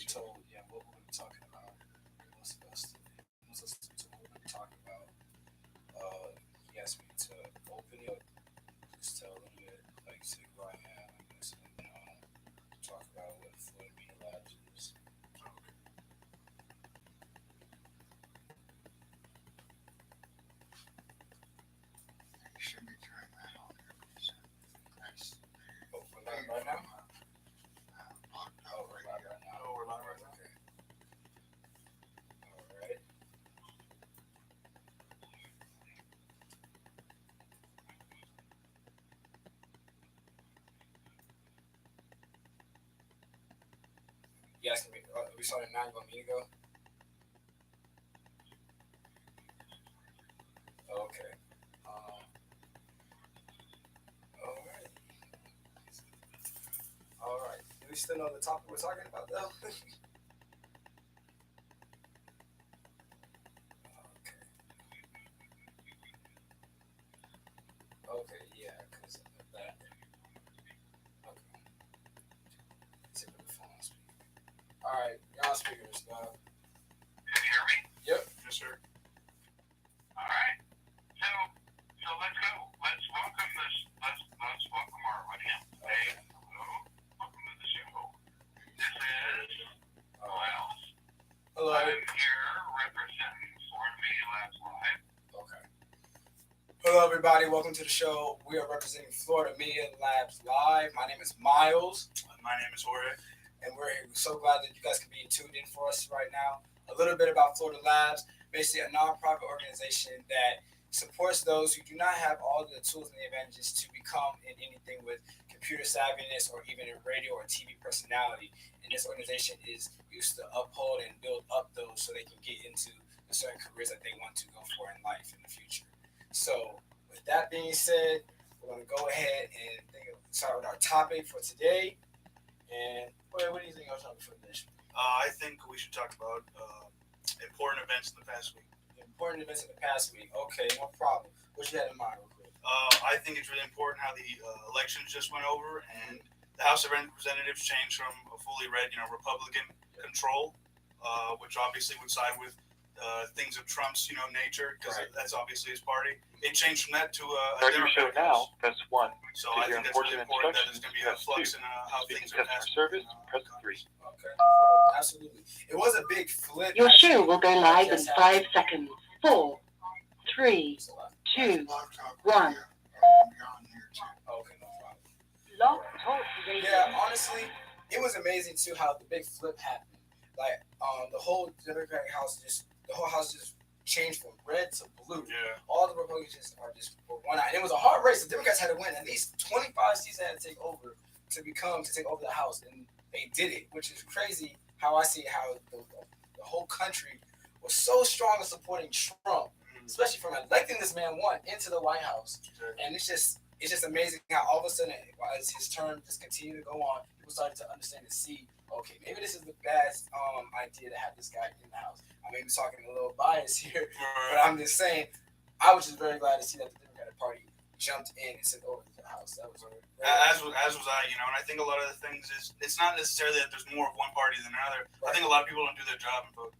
told, yeah, what we're going to be talking about. What's the best? What's listening to what we're going to be talking about. He asked me to open it up, just tell a little bit, like, say who I am, I guess, and then talk about what Floyd Media Labs is. You should be turning that on there. Nice. Oh, we're live right now? Oh, We're live right now. Oh, we're live right now. Okay. All right. You asking me? We started 9. You want me to go? Okay. All right. All right. Do we still know the topic we're talking about, though? Okay. Okay. Yeah, because of that. Okay. Let's put the phone on speaker. All right. You're on speaker, Mr. Bob. Can you hear me? Yep. Yes, sir. All right. So let's go. Let's welcome this. Let's welcome our audience. Hey, hello. Welcome to the show. This is Miles. Hello. I'm here representing Florida Media Labs Live. Okay. Hello, everybody. Welcome to the show. We are representing Florida Media Labs Live. My name is Miles, My name is Jorge. and we're so glad that you guys can be tuned in for us right now. A little bit about Florida Labs, basically a nonprofit organization that supports those who do not have all the tools and the advantages to become in anything with computer savviness or even a radio or TV personality. And this organization is used to uphold and build up those so they can get into the certain careers that they want to go for in life in the future. So, with that being said, we're going to go ahead and start with our topic for today. And what do you think our topic for today? I think we should talk about important events in the past week. Important events in the past week. Okay, no problem. What you had in mind, real quick? I think it's really important how the elections just went over, and the House of Representatives changed from a fully red, Republican control, which obviously would side with things of Trump's, nature, because Right. that's obviously his party. It changed from that to a Start your show Democratic House. now, press 1. So To I hear think that's really important important that there's instructions, going to be a press flux 2. in how Speaking things are customer passed. service, press 3. Okay, absolutely. It was a big flip. Your actually, show will go live in just 5 seconds. 4, 3, It's a lot. 2, Laptop 1. radio. Be on here too. Okay, no problem. Blog Talk Radio. Yeah, honestly, it was amazing too how the big flip happened. Like, the whole Democratic House the whole House just changed from red to blue. Yeah. All the Republicans are just for one eye. And it was a hard race. The Democrats had to win at least 25 seats they had to take over to take over the House, and they did it, which is crazy. How I see how the whole country was so strong in supporting Trump, especially from electing this man into the White House. And it's just amazing how all of a sudden, as his term just continued to go on, people started to understand and see, okay, maybe this is the best idea to have this guy in the House. I may be talking a little biased here, but I'm just saying, I was just very glad to see that the Democratic Party jumped in and sent over to the House. That was As was I, and I think a lot of the things is it's not necessarily that there's more of one party than another. I think a lot of people don't do their job and vote,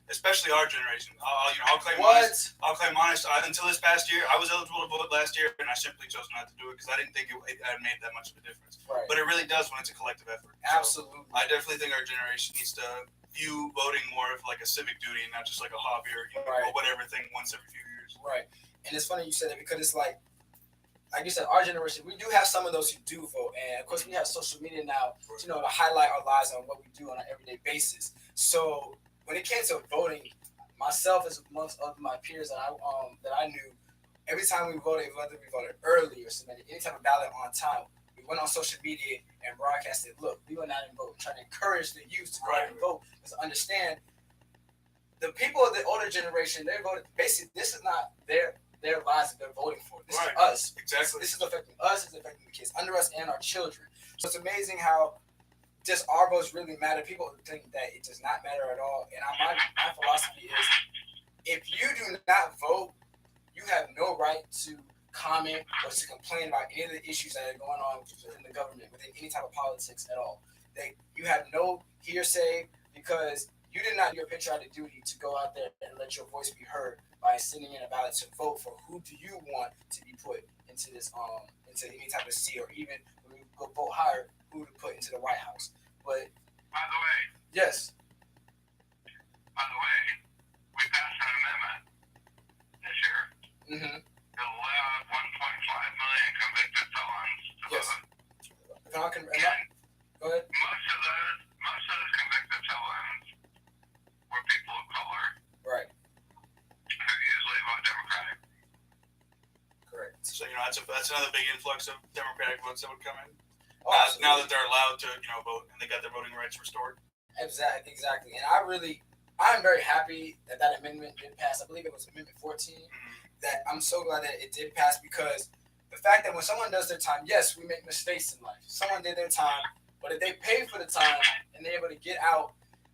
especially our generation. I'll claim honest. I'll claim honest. Until this past year, I was eligible to vote last year, and I simply chose not to do it because I didn't think it had made that much of a difference. Right. But it really does when it's a collective effort. Absolutely. So I definitely think our generation needs to view voting more of like a civic duty and not just like a hobby or Right. or whatever thing once every few years. Right. And it's funny you said that because it's like you said, our generation, we do have some of those who do vote. And of course, we have social media now, to highlight our lives on what we do on an everyday basis. So when it came to voting, myself as amongst other my peers that I knew, every time we voted, whether we voted early or submitted any type of ballot on time, we went on social media and broadcasted, look, we went out and vote, trying to encourage the youth to go out and vote. Because understand, the people of the older generation, they voted, basically, this is not their lives that they're voting for. This is us. Exactly. This is affecting us, it's affecting the kids under us and our children. So it's amazing how just our votes really matter. People think that it does not matter at all. And my philosophy is, if you do not vote, you have no right to comment or to complain about any of the issues that are going on within the government, within any type of politics at all. You have no hearsay because you did not do your patriotic duty to go out there and let your voice be heard by sending in a ballot to vote for who do you want to be put into this into any type of seat, or even when we go vote higher, who to put into the White House. But By the way, yes, we passed an amendment this year mm-hmm. that allowed 1.5 million convicted felons to Yes. vote. If I can, And go ahead. most of those convicted felons were people of color Right, who usually vote Democratic. correct. So that's another big influx of Democratic votes that would come in. Oh, Now that they're allowed to vote and they got their voting rights restored. Exactly. And I'm very happy that amendment did pass. I believe it was Amendment 14. That I'm so glad that it did pass, because the fact that when someone does their time, yes, we make mistakes in life. Someone did their time, but if they pay for the time and they're able to get out,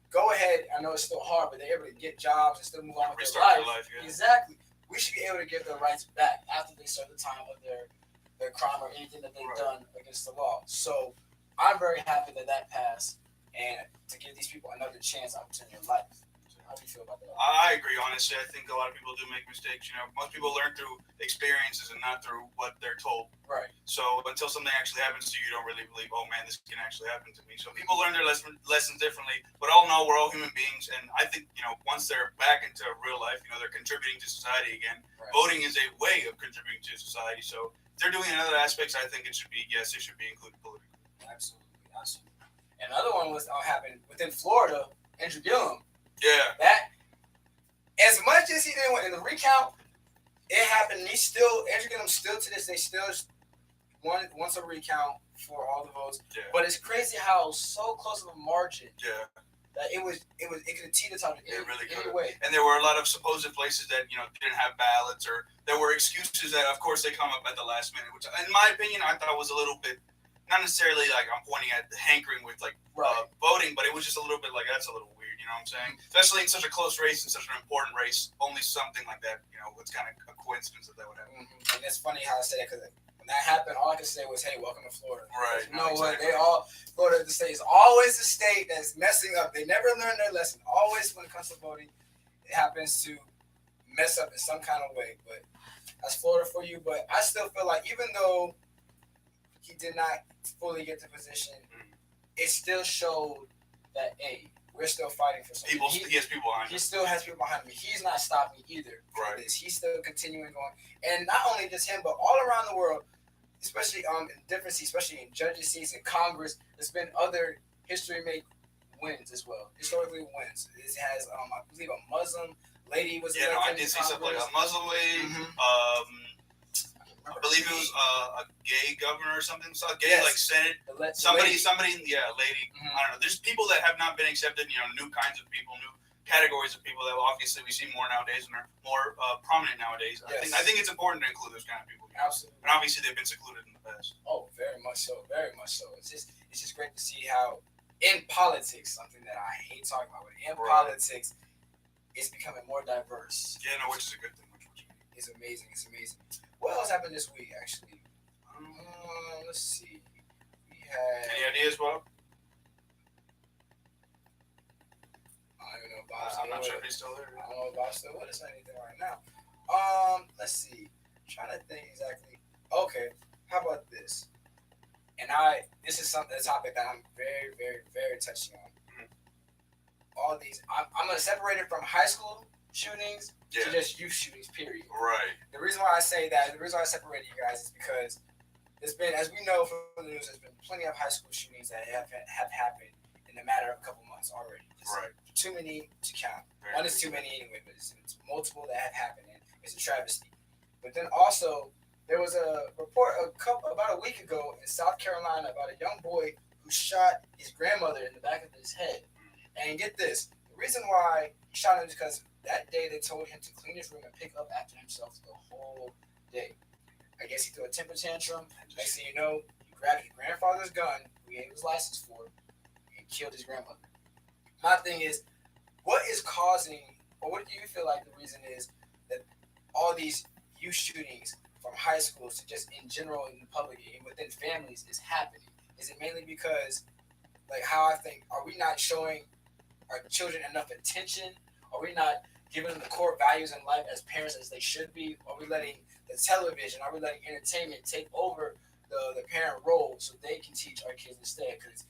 go ahead. I know it's still hard, but they're able to get jobs and still move on with their Restart life. their life, yeah. Exactly. We should be able to give their rights back after they serve the time of their crime or anything that they've Right. done against the law. So I'm very happy that passed, and to give these people another chance, opportunity in life. So how do you feel about that? I agree, honestly. I think a lot of people do make mistakes. Most people learn through experiences and not through what they're told. Right. So until something actually happens to you, you don't really believe, oh man, this can actually happen to me. So people learn their lessons differently. But all in all, we're all human beings. And I think, once they're back into real life, they're contributing to society again. Right. Voting is a way of contributing to society. So if they're doing it in other aspects, I think it should be included politically. Absolutely. And another one was happened within Florida. Andrew Gillum. Yeah. That, as much as he didn't win in the recount, it happened. Andrew Gillum still to this day still wants a recount for all the votes. Yeah. But it's crazy how so close of a margin Yeah. that it could have teeter-totted It really any could. way. And there were a lot of supposed places that didn't have ballots, or there were excuses that, of course, they come up at the last minute, which, in my opinion, I thought was a little bit, not necessarily like I'm pointing at hankering with voting, but it was just a little bit like, that's a little weird. You know what I'm saying? Especially in such a close race, in such an important race, only something like that, it's kind of a coincidence that would happen. Mm-hmm. And it's funny how I say that, because when that happened, all I could say was, "Hey, welcome to Florida." Right. You know what? Exactly. Florida, the state is always the state that's messing up. They never learn their lesson. Always, when it comes to voting, it happens to mess up in some kind of way. But that's Florida for you. But I still feel like, even though he did not fully get the position, it still showed that, hey, we're still fighting for something. He has people behind He him. still has people behind me. He's not stopping either. Right. This. He's still continuing going, and not only just him, but all around the world, especially in different seats, especially in judges' seats in Congress. There's been other history-make wins as well. Historically wins. It has, I believe, a Muslim lady was. Yeah, no, I elected did in see something like a Muslim lady. Mhm. I believe it was a gay governor or something. So gay, Yes. like Senate. The Somebody, lady. yeah, lady. Mhm. I don't know. There's people that have not been accepted. New kinds of people, new categories of people that obviously we see more nowadays and are more prominent nowadays. Yes. I think it's important to include those kind of people. Absolutely. And obviously they've been secluded in the past. Oh, very much so. Very much so. It's just great to see how in politics, something that I hate talking about, but in Right. politics, it's becoming more diverse. Yeah, no, which is a good thing. It's amazing. It's amazing. What else happened this week, actually? Let's see. We had. Any ideas, Bob? I don't even know if Bob's I'm not still sure if with he's still there. us. I don't know if Bob's still with us or anything right now. Let's see. I'm trying to think exactly. Okay. How about this? And this is a topic that I'm very, very, very touchy on. Mhm. All these, I'm gonna separate it from high school shootings Yeah. to just youth shootings. Period. Right. The reason why I say that, the reason why I separated you guys is because there's been, as we know from the news, there's been plenty of high school shootings that have happened in a matter of a couple months already. It's Right. too many to count. Very One is good. too many anyway, but it's multiple that have happened, and it's a travesty. But then also, there was a report about a week ago in South Carolina about a young boy who shot his grandmother in the back of his head. And get this, the reason why he shot him is because that day they told him to clean his room and pick up after himself the whole day. I guess he threw a temper tantrum. Next thing you know, he grabbed his grandfather's gun, who he gave his license for, and killed his grandmother. My thing is, what is causing, or what do you feel like the reason is that all these youth shootings from high schools to just in general in the public and within families is happening? Is it mainly because, like how I think, are we not showing our children enough attention? Are we not giving them the core values in life as parents as they should be? Are we letting the television, are we letting entertainment take over the parent role so they can teach our kids instead? Because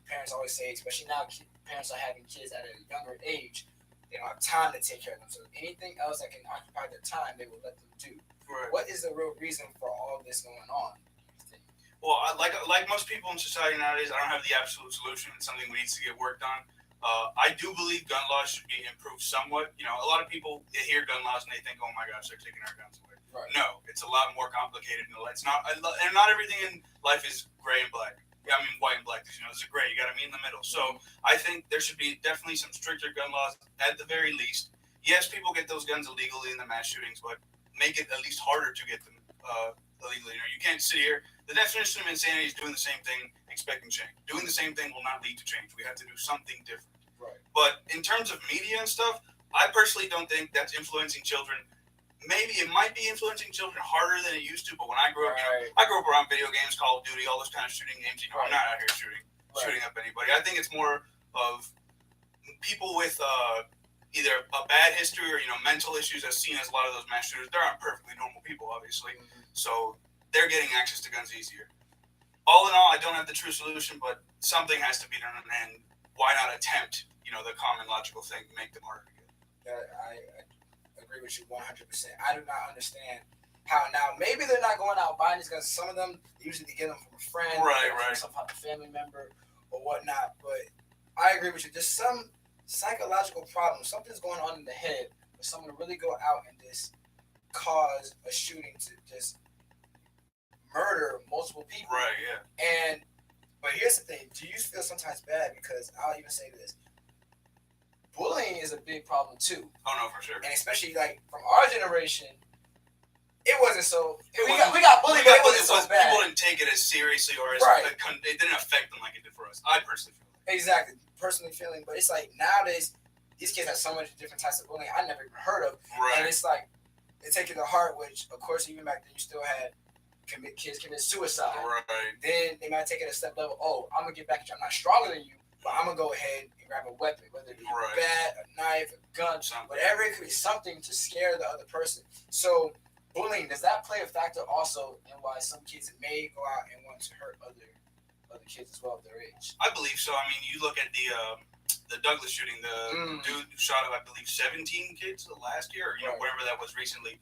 parents always say, especially now, parents are having kids at a younger age. They don't have time to take care of them. So anything else that can occupy their time, they will let them do. Right. What is the real reason for all this going on? Well, like most people in society nowadays, I don't have the absolute solution. It's something we need to get worked on. I do believe gun laws should be improved somewhat. You know, a lot of people hear gun laws and they think, "Oh my gosh, they're taking our guns away." Right. No, it's a lot more complicated. It's not, and not everything in life is gray and black. Yeah, I mean white and black. You know, there's a gray. You got to meet in the middle. So I think there should be definitely some stricter gun laws at the very least. Yes, people get those guns illegally in the mass shootings, but make it at least harder to get them illegally. You know, you can't sit here. The definition of insanity is doing the same thing, expecting change. Doing the same thing will not lead to change. We have to do something different. Right. But in terms of media and stuff, I personally don't think that's influencing children. Maybe it might be influencing children harder than it used to. But when I grew up, I grew up around video games, Call of Duty, all those kind of shooting games. You know, I'm not out here shooting up anybody. I think it's more of people with either a bad history or mental issues, as seen as a lot of those mass shooters. They aren't perfectly normal people, obviously. So they're getting access to guns easier. All in all, I don't have the true solution, but something has to be done, and why not attempt, the common logical thing to make them harder to get. I agree with you 100%. I do not understand how now. Maybe they're not going out buying these guns. Some of them usually they get them from a friend, right, some type of family member or whatnot. But I agree with you. There's some psychological problem. Something's going on in the head for someone to really go out and just cause a shooting to just murder multiple people. Right. Yeah. But here's the thing. Do you feel sometimes bad? Because I'll even say this. Bullying is a big problem too. Oh no, for sure. And especially like from our generation, it wasn't so. We got bullied, but it wasn't so bad. People didn't take it as seriously, or as it didn't affect them like it did for us. I personally feel that. Exactly, personally feeling. But it's like nowadays, these kids have so much different types of bullying I never even heard of. Right. And it's like they take it to heart. Which of course, even back then, you still had kids commit suicide. Right. Then they might take it a step level. Oh, I'm gonna get back at you. I'm not stronger than you, but I'm gonna go ahead and grab a weapon, whether it be a bat, a knife, a gun, whatever. It could be something to scare the other person. So bullying, does that play a factor also in why some kids may go out and want to hurt other kids as well of their age? I believe so. I mean, you look at the Douglas shooting, the dude who shot up, I believe, 17 kids last year, or whatever that was recently.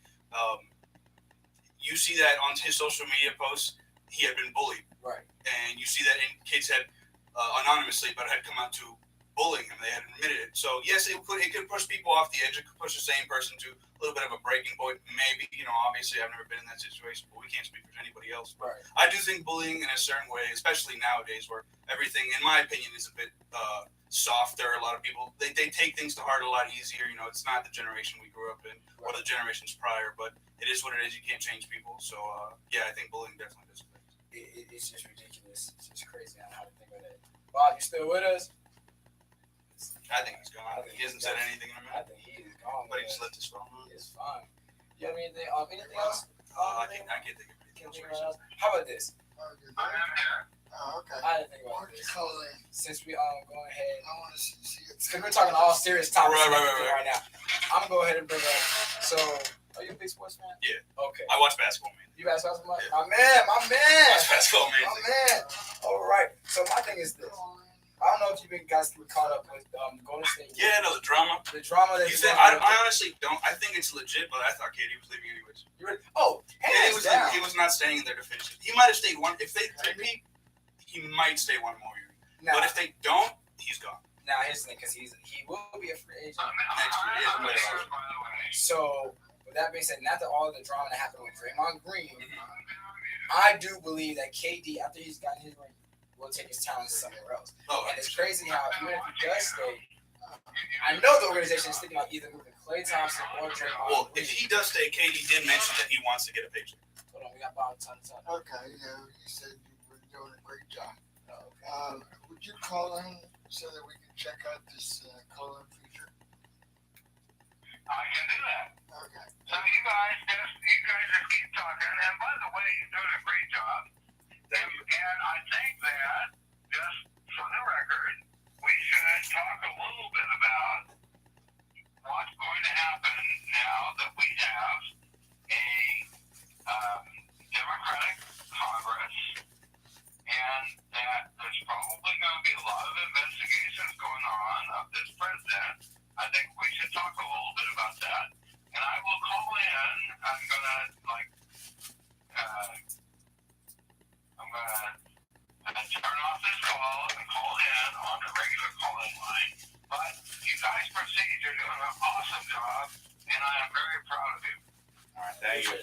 You see that on his social media posts, he had been bullied. Right. And you see that kids had anonymously, but had come out to bullying him. They had admitted it. So yes, it could push people off the edge. It could push the same person to a little bit of a breaking point. Maybe, obviously I've never been in that situation, but we can't speak for anybody else. But I do think bullying in a certain way, especially nowadays where everything, in my opinion, is a bit softer. A lot of people, they take things to heart a lot easier. It's not the generation we grew up in or the generations prior, but it is what it is. You can't change people. So yeah, I think bullying definitely does affect. It's just ridiculous. It's just crazy on how to think of that. Bob, you still with us? I think he's gone. He hasn't said anything in a minute. I think he is gone. But he just left his phone on. It's fine. You have anything else? I can't think of anything else. How about this? Oh, you're there? Oh, okay. I didn't think Why about don't you this. call in? Since we go ahead. I want to see it. Because we're talking all serious topics right now. I'm gonna go ahead and bring up. So, are you a big sports fan? Yeah. Okay. I watch basketball, man. You guys basketball? Yeah. My man. I watch basketball, man. My man. All right. So my thing is this. I don't know if you guys get caught up with Golden State. Yeah, no, the drama. The drama that I honestly don't. I think it's legit, but I thought KD was leaving anyways. He was not staying in their division. He might have stayed one. If they repeat, he might stay one more year. Now, but if they don't, he's gone. Now here's the thing, because he will be a free agent next year. So with that being said, after all the drama that happened with Draymond Green, I do believe that KD, after he's gotten his ring, will take his talents somewhere else. And it's crazy how even if he does stay, I know the organization is thinking about either moving Klay Thompson or Draymond. Well, if he does stay, KD did mention that he wants to get a paycheck. Hold on, we got Bob time. Okay, you said you were doing a great job. Okay. Would you call in so that we can check out this call-in feature? I can do that. Okay. So you guys just keep talking. And by the way, you're doing a great job. Thank you. And I think that, just for the record, we should talk a little a lot of investigations going on of this president. I think we should talk a little bit about that. And I will call in. I'm gonna turn off this call and call in on the regular call-in line. But you guys proceed. You're doing an awesome job, and I am very proud of you. All right, thank you.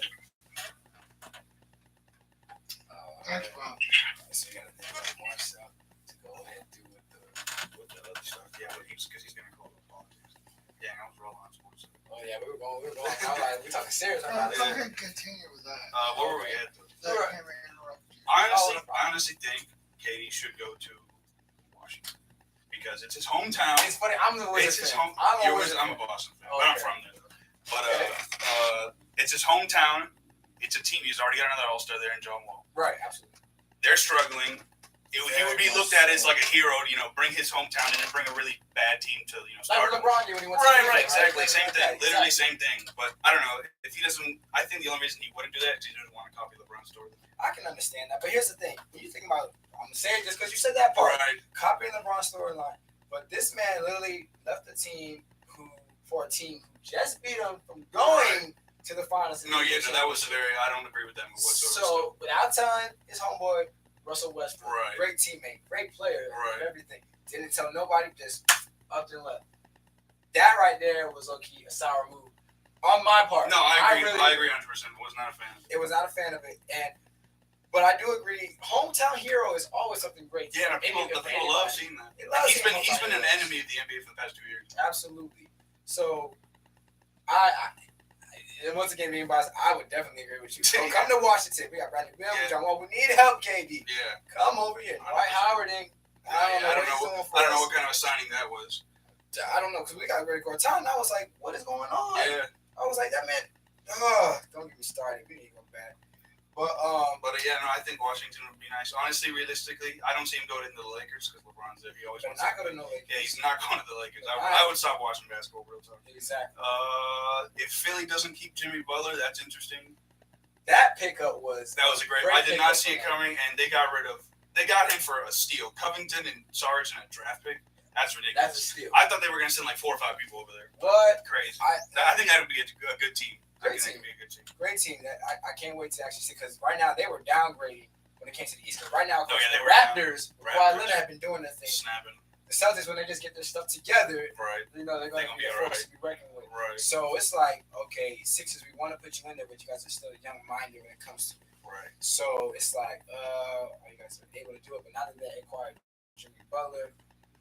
Thanks, Bob. So you gotta think about more stuff to go ahead and do with the Other stuff, yeah, but because he's gonna call it politics. Yeah, I was rolling on sports. Oh yeah, we were going. I'm like, we're talking serious about Go this. ahead and continue with that. Where were we at? Let him interrupt you. I honestly think Katie should go to Washington because it's his hometown. It's funny. I'm the Wizards It's his fan. home. I'm I'm a Boston fan, Okay. but I'm from there. But it's his hometown. It's a team. He's already got another All-Star there in John Wall. Right, absolutely. They're struggling. He would be looked at as like a hero. Bring his hometown and then bring a really bad team to Like start. what LeBron did when he went to Right, Cleveland, exactly. Like, Same thing. yeah, Literally exactly. same thing. But I don't know. If he doesn't, I think the only reason he wouldn't do that is he doesn't want to copy LeBron's story. I can understand that, but here's the thing: when you think about, I'm saying just because you said that part, Right. copying LeBron's storyline, but this man literally left the team for a team who just beat him from going to the finals. No, yeah, no, that was I don't agree with that whatsoever. So without telling his homeboy Russell Westbrook, Right. great teammate, great player, Right. everything, didn't tell nobody, just up and left. That right there was low-key a sour move on my part. No, I agree. really- I agree 100%. Was not a fan of it. It was not a fan of it, but I do agree. Hometown hero is always something great. Yeah, for people anybody. love seeing that. They love He's seeing been hometown an heroes. enemy of the NBA for the past 2 years. Absolutely. So, and once again, being biased, I would definitely agree with you. So come to Washington. We got Bradley Beal, Yeah. John Wall. We need help, KD. Yeah. Come over here. Dwight Howard ain't. I don't know. what he's doing for I don't know us. what kind of a signing that was. I don't know, because we got Greg Gortat, and I was like, what is going on? Yeah. I was like, that man, don't get me started. We need to go back. But, But yeah, no, I think Washington would be nice. Honestly, realistically, I don't see him going into the Lakers because LeBron's there. He always but wants not to. going to know Yeah, he's not going to the Lakers. I would stop watching basketball real talk. Exactly. If Philly doesn't keep Jimmy Butler, that's interesting. That pickup was. That was a great. I did not see it coming, and they got him for a steal. Covington and Sarge in a draft pick. That's ridiculous. That's a steal. I thought they were going to send like 4 or 5 people over there. But Crazy. I I think that would be a good team. Great I team. think that would be a good team. great team that I can't wait to actually see, because right now they were downgrading when it came to the East. Because right now, Oh, yeah, they the were Raptors, down. Kawhi Raptors. Leonard have been doing their thing. Snapping. The Celtics, when they just get their stuff together, Right. they're going to be a force to be reckoned with. Right. So it's like, okay, Sixers, we want to put you in there, but you guys are still young-minded when it comes to it. Right. So it's like, you guys are able to do it, but now that they acquired Jimmy Butler,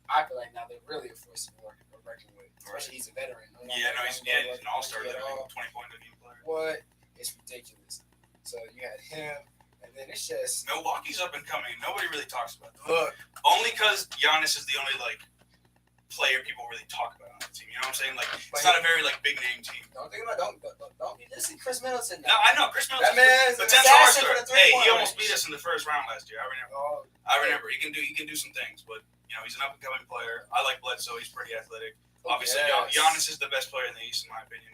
I feel like now they're really a force to be reckoned with. Especially he's a veteran. Yeah, no, he's an all-star. At all. 20-point a game player. What? It's ridiculous. So you had him, and then it's just Milwaukee's up and coming. Nobody really talks about that. look. Only because Giannis is the only player people really talk about on the team. You know what I'm saying? Like it's not a very big name team. Don't think about don't be dissing Chris Middleton. No, I know Chris Middleton. That man's an potential assassin all-star. for the Hey, he three-point almost range. beat us in the first round last year. I remember. He can do some things, but he's an up and coming player. I like Bledsoe. He's pretty athletic. Obviously, Giannis is the best player in the East, in my opinion.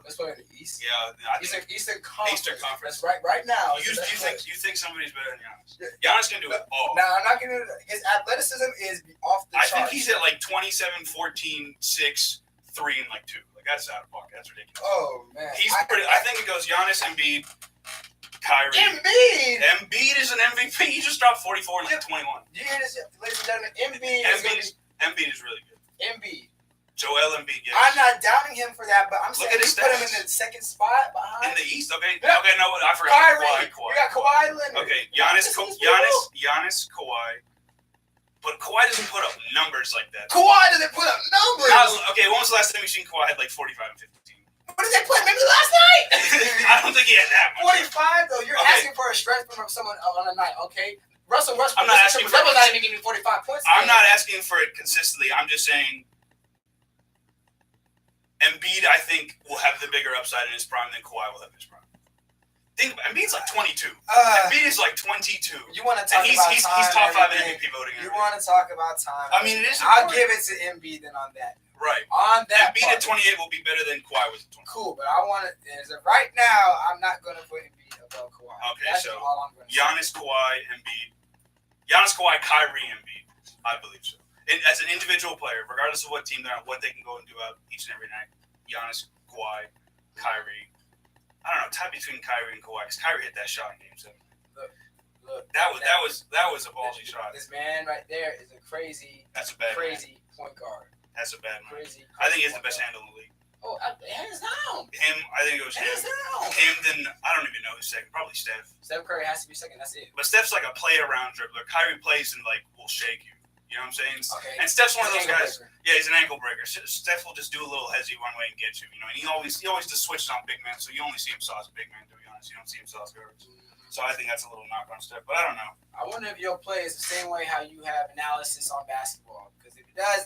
Let's play in the East. Yeah, I think. Eastern Conference. Eastern Conference. That's right now. You it's the best think somebody's better than Giannis? Yeah. Giannis can do it all. player. Now I'm not gonna. His athleticism is off the I charts. think he's at 27, 14, 6, 3, and 2. That's out of pocket. That's ridiculous. Oh man, He's pretty. I think it goes Giannis, Embiid, Kyrie. Embiid is an MVP. He just dropped 44 in 21. You hear this, ladies and gentlemen? Embiid is really good. Embiid. Joel Embiid. Yes. I'm not doubting him for that, but I'm Look saying at his you put him stats. in the second spot behind In the East, okay. Yeah. Okay, no, I forgot. Kyrie. Kawhi. We got Kawhi Leonard. Okay, Giannis, This is brutal. Kawhi. But Kawhi doesn't put up numbers like that. Kawhi doesn't put up numbers. Okay, when was the last time you seen Kawhi had 45 and 15? What did they play? Maybe last night. I don't think he had that much. 45 though. You're Okay. asking for a stretch from someone on a night, okay? Russell Westbrook. I'm not asking for- Russell not even giving you 45 points. I'm not asking for it consistently. I'm just saying Embiid, I think, will have the bigger upside in his prime than Kawhi will have in his prime. Think about it. Embiid's 22. Embiid is 22. You want to And talk he's about he's time? top 5 in everything. MVP voting. You want to talk about time? I mean, it is I'll important. give it to Embiid then on that. Right. On that Embiid part. at 28 will be better than Kawhi was at 20. Cool, but I want to. Right now, I'm not going to put Embiid above Kawhi. Okay, That's so all I'm going to say. Giannis, Kawhi, Embiid. Giannis, Kawhi, Kyrie, Embiid. I believe so. As an individual player, regardless of what team they're on, what they can go and do out each and every night. Giannis, Kawhi, Kyrie. I don't know, tie between Kyrie and Kawhi, because Kyrie hit that shot in Game 7. Look, That was a ballsy shot. This man right there is a crazy point guard. That's a bad man. Crazy. I think he's the best handle in the league. Oh, hands down. Him, I think it was him. Hands down. Him, then I don't even know who's second. Probably Steph. Steph Curry has to be second. That's it. But Steph's like a play-around dribbler. Kyrie plays and like will shake you. You know what I'm saying? Okay. And Steph's one of those Ankle guys. breaker. Yeah, he's an ankle breaker. Steph will just do a little hezzy one way and get you. You know, and he always just switches on big men. So you only see him sauce big men. To be honest, you don't see him sauce guards. So I think that's a little knock on Steph. But I don't know. I wonder if your play is the same way how you have analysis on basketball. Because if it does,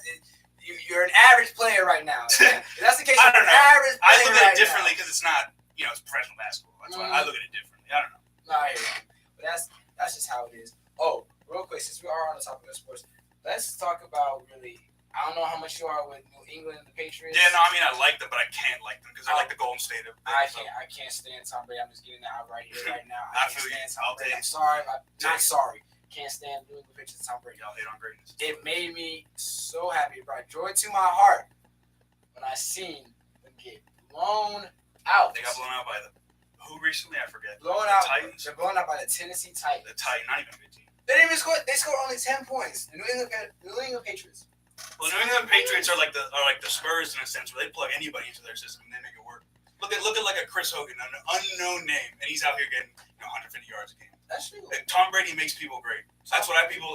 you're an average player right now. If that's the case, I you're don't an know. average I player look at right it differently now. because it's not, it's professional basketball. That's why I look at it differently. I don't know. No, I hear you. But that's just how it is. Oh, real quick, since we are on the topic of sports, let's talk about really. I don't know how much you are with New England and the Patriots. Yeah, no, I mean I like them, but I can't like them because they're like the Golden State of. I can't stand Tom Brady. I'm just getting that out right here, right now. I I can't feel you. stand Tom I'll Brady. take I'm sorry. I'm not Take it. sorry. Can't stand New England Patriots and Tom Brady. Y'all hate on greatness. It made me so happy. It brought joy to my heart when I seen them get blown out. They got blown out by who recently? I forget. Blown The out. Titans. They're blown out by the Tennessee Titans. The Titans, not even a good team. They didn't even score. They scored only 10 points. The New England Patriots. Well, New England Patriots are like the Spurs in a sense, where they plug anybody into their system and they make it work. Look at like a Chris Hogan, an unknown name, and he's out here getting 150 yards a game. That's true. And Tom Brady makes people great. That's what people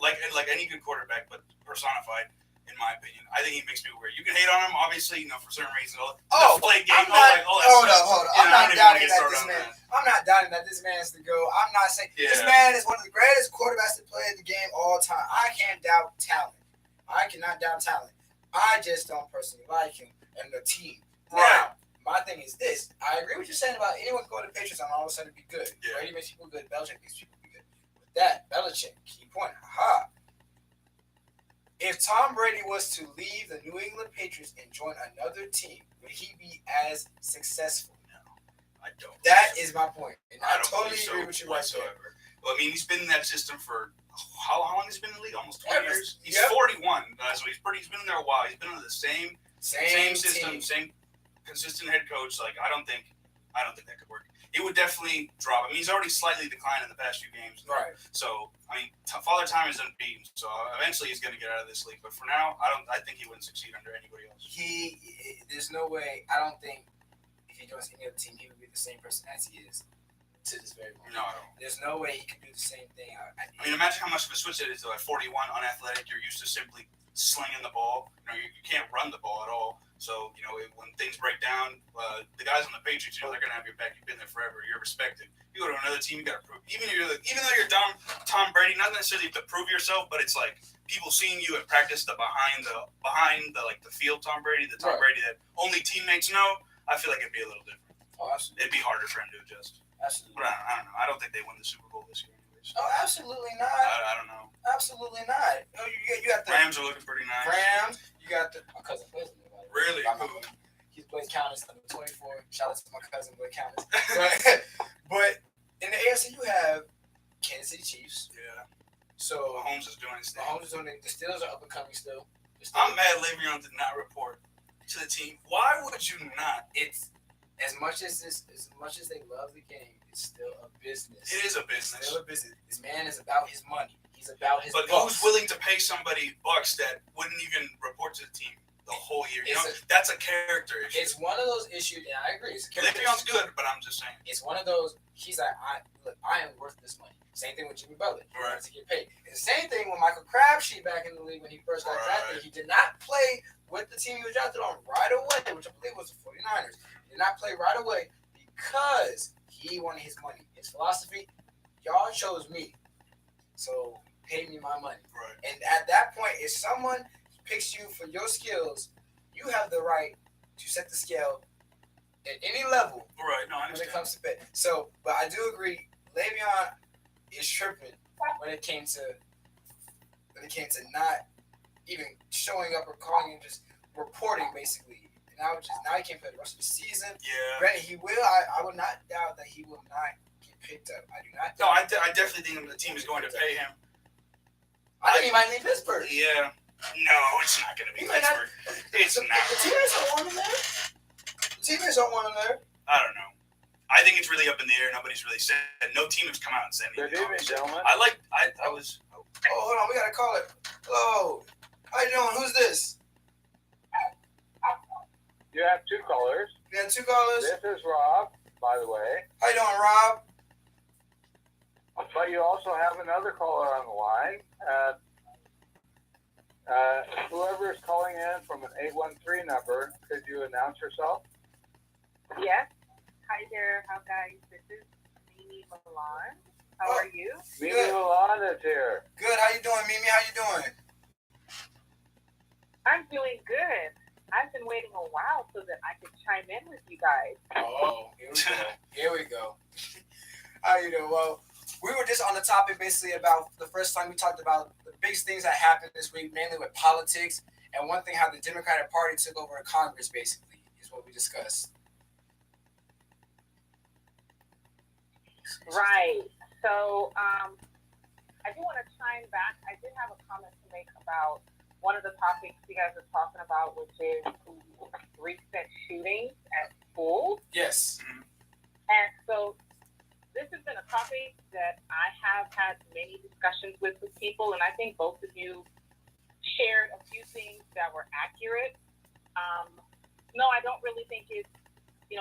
like any good quarterback, but personified. In my opinion, I think he makes people great. You can hate on him, obviously, for certain reasons. Oh, play game. I'm not, hold on. I'm not doubting that this man. I'm not doubting that this man is the GOAT. I'm not saying this man is one of the greatest quarterbacks to play the game all time. I can't doubt talent. I cannot doubt talent. I just don't personally like him and the team. Right. Now, my thing is this. I agree with you saying about anyone going to the Patriots and all of a sudden be good. Yeah. Brady makes people good. Belichick makes people be good. With that, Belichick, key point. Aha. If Tom Brady was to leave the New England Patriots and join another team, would he be as successful? No, I don't. That is my point. And I don't totally believe so agree with you right there. whatsoever. Well, I mean, he's been in that system for how long has he been in the league? Almost 20 Yeah, years. He's yep. 41, so he's been in there a while. He's been under the same system, team. same consistent head coach. Like I don't think that could work. It would definitely drop. I mean, he's already slightly declined in the past few games. Right. So I mean, Father Time is unbeaten. So eventually he's going to get out of this league. But for now, I think he wouldn't succeed under anybody else. There's no way. I don't think if he joins any other team, he would be the same person as he is to this very moment. No, I don't. There's no way he could do the same thing. I mean, imagine how much of a switch it is to 41, unathletic. You're used to simply slinging the ball. You can't run the ball at all. So, when things break down, the guys on the Patriots, they're going to have your back. You've been there forever. You're respected. You go to another team, you got to prove. Even though you're dumb, Tom Brady, not necessarily to prove yourself, but it's like people seeing you at practice, the behind the field Tom Brady, the Tom Brady that only teammates know. I feel like it'd be a little different. Oh, absolutely. It'd be harder for him to adjust. Absolutely. But I don't know. I don't think they win the Super Bowl this year anyways. Oh, absolutely not. I don't know. Absolutely not. No, you got the Rams are looking pretty nice. Rams. You got my cousin plays in there. Really? He's Blake Countess, number 24. Shout out to my cousin Blake Countess. But in the AFC, you have Kansas City Chiefs. Yeah. So Mahomes is doing his thing. Mahomes is doing it. The Steelers are up and coming still. I'm mad Le'Veon did not report to the team. Why would you not? It's as much as they love the game, it's still a business. It is a It's business. still a business. This man is about his money. He's about his But bucks. who's willing to pay somebody bucks that wouldn't even report to the team the whole year? That's a character issue. It's one of those issues, and I agree. It's a character Le'Veon's issue. good, but I'm just saying. It's one of those. He's like, I am worth this money. Same thing with Jimmy Butler. He Right. wanted to get paid. And the same thing with Michael Crabtree back in the league when he first got drafted. He did not play with the team he was drafted on right away, which I believe was the 49ers. He did not play right away because he wanted his money. His philosophy, y'all chose me, so pay me my money. Right. And at that point, if someone picks you for your skills, you have the right to set the scale at any level Right. No, I when it understand. comes to bet. So, but I do agree, Le'Veon is tripping when it came to not even showing up or calling and just reporting basically. And now he can't play the rest of the season. Yeah. Granted, he will. I would not doubt that he will not get picked up. I do not. No, I definitely think the team is going to pay him. I think he might leave Pittsburgh. Yeah. No, it's not going to be He might not- Pittsburgh. It's The not. teammates don't want him there. The teammates don't want him there. I don't know. I think it's really up in the air. Nobody's really said. No team has come out and said Good anything. evening, gentlemen. I was. Oh, hold on. We got to call it. Hello. How you doing? Who's this? You have two callers. We got 2 callers. This is Rob, by the way. How you doing, Rob? But you also have another caller on the line. Whoever is calling in from an 813 number, could you announce yourself? Yes. Hi there. How guys? This is Mimi Milan. How are you? Mimi Good. Milan is here. Good. How you doing, Mimi? How you doing? I'm doing good. I've been waiting a while so that I could chime in with you guys. Oh, here we go. Here we go. How you doing? Well, we were just on the topic basically about the first time we talked about the biggest things that happened this week, mainly with politics, and one thing how the Democratic Party took over Congress, basically, is what we discussed. Right. So I do want to chime back. I did have a comment to make about one of the topics you guys are talking about, which is recent shootings at schools. Yes. And so this has been a topic that I have had many discussions with people, and I think both of you shared a few things that were accurate. No, I don't really think it's,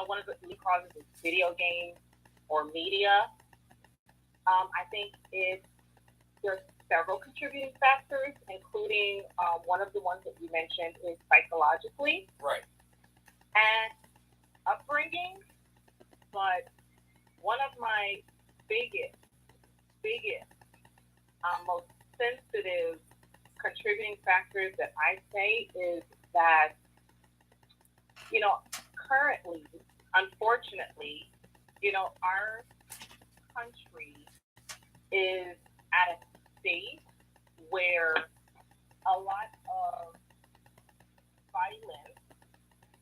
one of the root causes is video games or media. I think there's several contributing factors, including one of the ones that you mentioned is psychologically Right. and upbringing. But one of my biggest, most sensitive contributing factors that I say is that, currently, unfortunately, our country is at a state where a lot of violence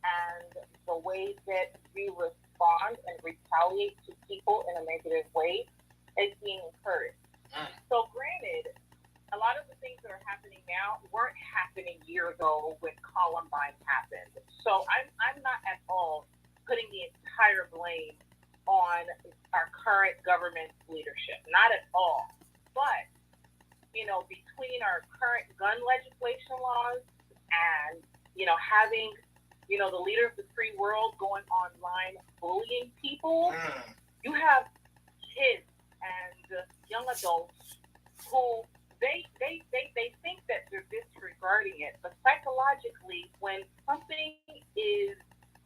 and the way that we respond and retaliate to people in a negative way is being encouraged. So granted, a lot of the things that are happening now weren't happening years ago when Columbine happened. So I'm not at all putting the entire blame on our current government leadership. Not at all. But, between our current gun legislation laws and, having, the leader of the free world going online bullying people, you have kids and young adults who they think that they're disregarding it, but psychologically, when something is,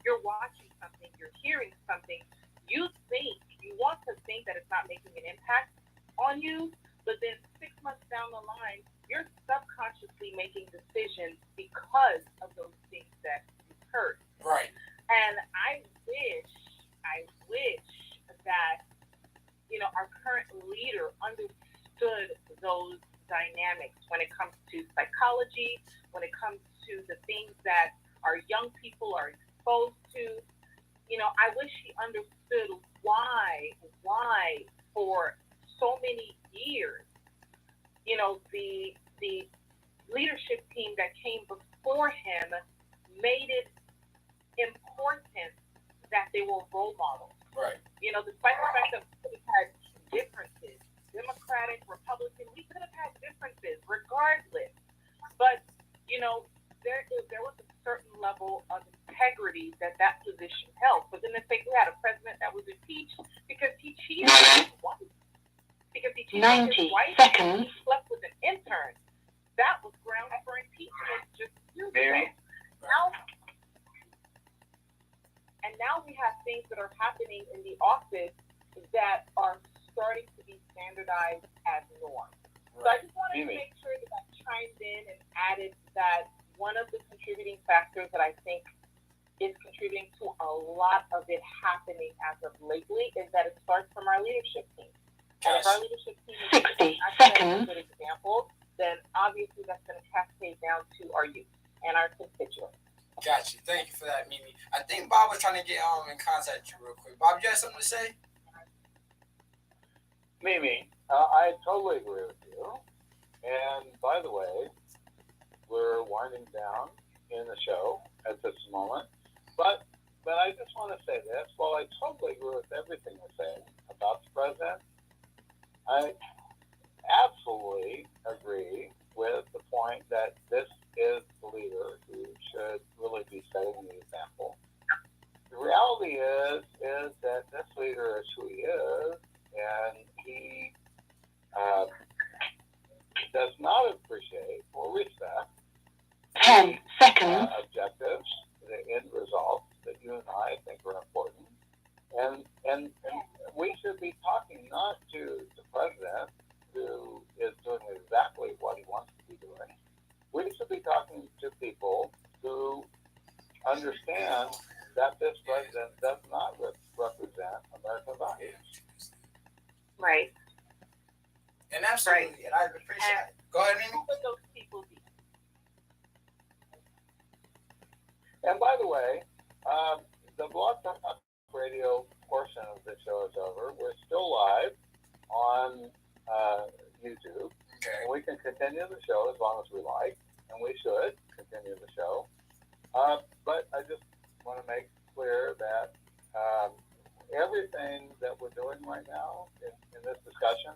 you're watching something, you're hearing something, you want to think that it's not making an impact on you, but then 6 months down the line, you're subconsciously making decisions because of those things that you've heard. Right. And I wish that, our current leader understood those dynamics when it comes to psychology, when it comes to the things that our young people are exposed to. I wish he understood why for so many years, the leadership team that came before him made it important that they were role models. Right. Despite the fact that we could have had differences, Democratic, Republican, we could have had differences regardless. But, there was a certain level of integrity that position held. But then if we had a president that was impeached because he cheated on his wife, because he cheated on his 90 wife and seconds. he slept with an intern, that was grounds for impeachment just years ago. Mimi? Now we have things that are happening in the office that are starting to be standardized as norms. So I just wanted to Mimi. make sure that I chimed in and added that one of the contributing factors that I think is contributing to a lot of it happening as of lately is that it starts from our leadership team. And if our leadership team is 60 a seconds. good example, then obviously that's going to cascade down to our youth and our constituents. Got you. Thank you for that, Mimi. I think Bob was trying to get in contact with you real quick. Bob, you have something to say? Mimi, I totally agree with you. And by the way, we're winding down in the show at this moment. But I just want to say this. While I totally agree with everything you're saying about the president, I absolutely agree with the point that this is the leader who should really be setting the example. The reality is that this leader is who he is, and he does not appreciate or respect 10 seconds. Objectives, the end results that you and I think are important. And we should be talking not to the president who is doing exactly what he wants to be doing. We should be talking to people who understand that this president does not represent American values. Right. And absolutely, and I appreciate it. Go ahead, Mimi. Who would those people be? And by the way, the Blog Talk Radio portion of the show is over. We're still live on YouTube. Okay. And we can continue the show as long as we like, and we should continue the show. But I just want to make clear that everything that we're doing right now in this discussion,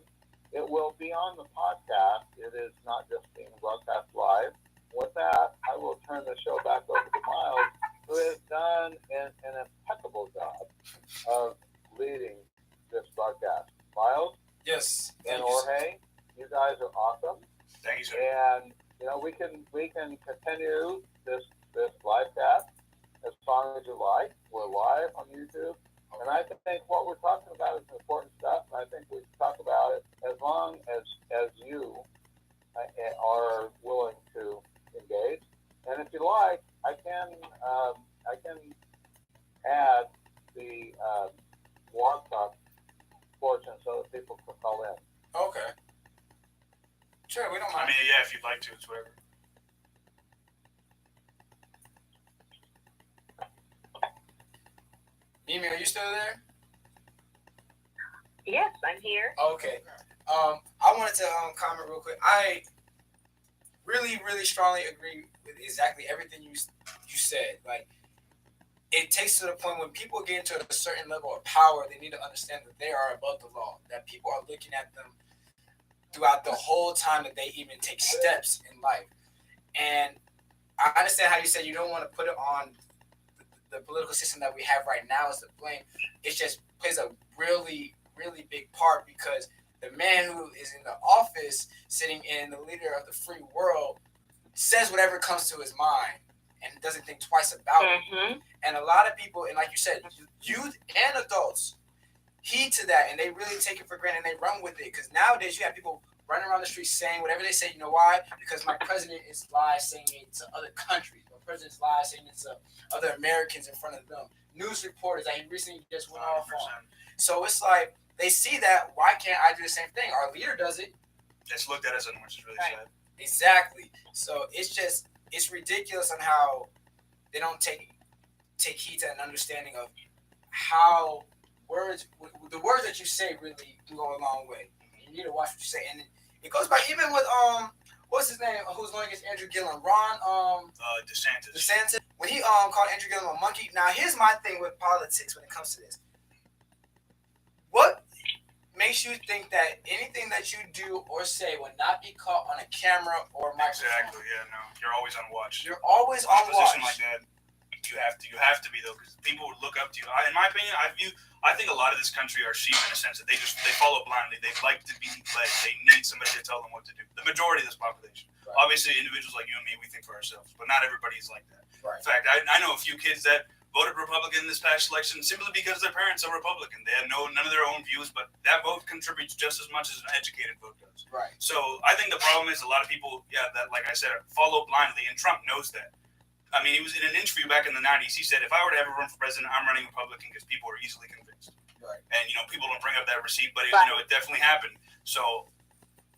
it will be on the podcast. It is not just being broadcast live. With that, I will turn the show back over to Miles, who has done an impeccable job of leading this broadcast. Miles Yes. and Thank you, sir. Jorge, you guys are awesome. Thank you, sir. And we can continue this live cast as long as you like. We're live on YouTube, and I think what we're talking about is important stuff. And I think we can talk about it as long as you are willing to engage. And if you like, I can add the Blog Talk portion so that people can call in. Okay. Sure, we don't I mind. mean, yeah, if you'd like to, it's whatever. Mimi, are you still there? Yes, I'm here. Okay. I wanted to comment real quick. I really, really strongly agree with exactly everything you said. Like, it takes to the point when people get into a certain level of power, they need to understand that they are above the law. That people are looking at them throughout the whole time that they even take steps in life. And I understand how you said you don't want to put it on the political system that we have right now as the blame. It just plays a really, really big part because the man who is in the office, sitting in the leader of the free world, says whatever comes to his mind and doesn't think twice about it. Mm-hmm. And a lot of people, and like you said, youth and adults heed to that, and they really take it for granted and they run with it. Because nowadays you have people running around the street saying whatever they say. You know why? Because my president is live saying it to other countries. My president's live saying it to other Americans in front of them. News reporters that he recently just went off on. 100%. So it's like, they see that, why can't I do the same thing? Our leader does it. It's looked at as something which is really Right. sad. Exactly. So it's ridiculous on how they don't take heed to an understanding of how the words that you say really can go a long way. You need to watch what you say. And it goes back even with, what's his name, who's going against Andrew Gillum? Ron, DeSantis. When he called Andrew Gillum a monkey. Now, here's my thing with politics when it comes to this. What makes you think that anything that you do or say will not be caught on a camera or microphone? Exactly. Yeah. No. You're always on watch. You're always In on a position watch. like that, you have to be though, because people would look up to you. In my opinion, I think a lot of this country are sheep in a sense that they follow blindly. They like to be led. They need somebody to tell them what to do. The majority of this population. Right. Obviously, individuals like you and me, we think for ourselves, but not everybody is like that. Right. In fact, I know a few kids that voted Republican this past election simply because their parents are Republican. They had none of their own views, but that vote contributes just as much as an educated vote does. Right. So I think the problem is a lot of people, that like I said, follow blindly, and Trump knows that. I mean, he was in an interview back in the 90s. He said, if I were to ever run for president, I'm running Republican because people are easily convinced. Right. And, people don't bring up that receipt, but, Right. it definitely happened. So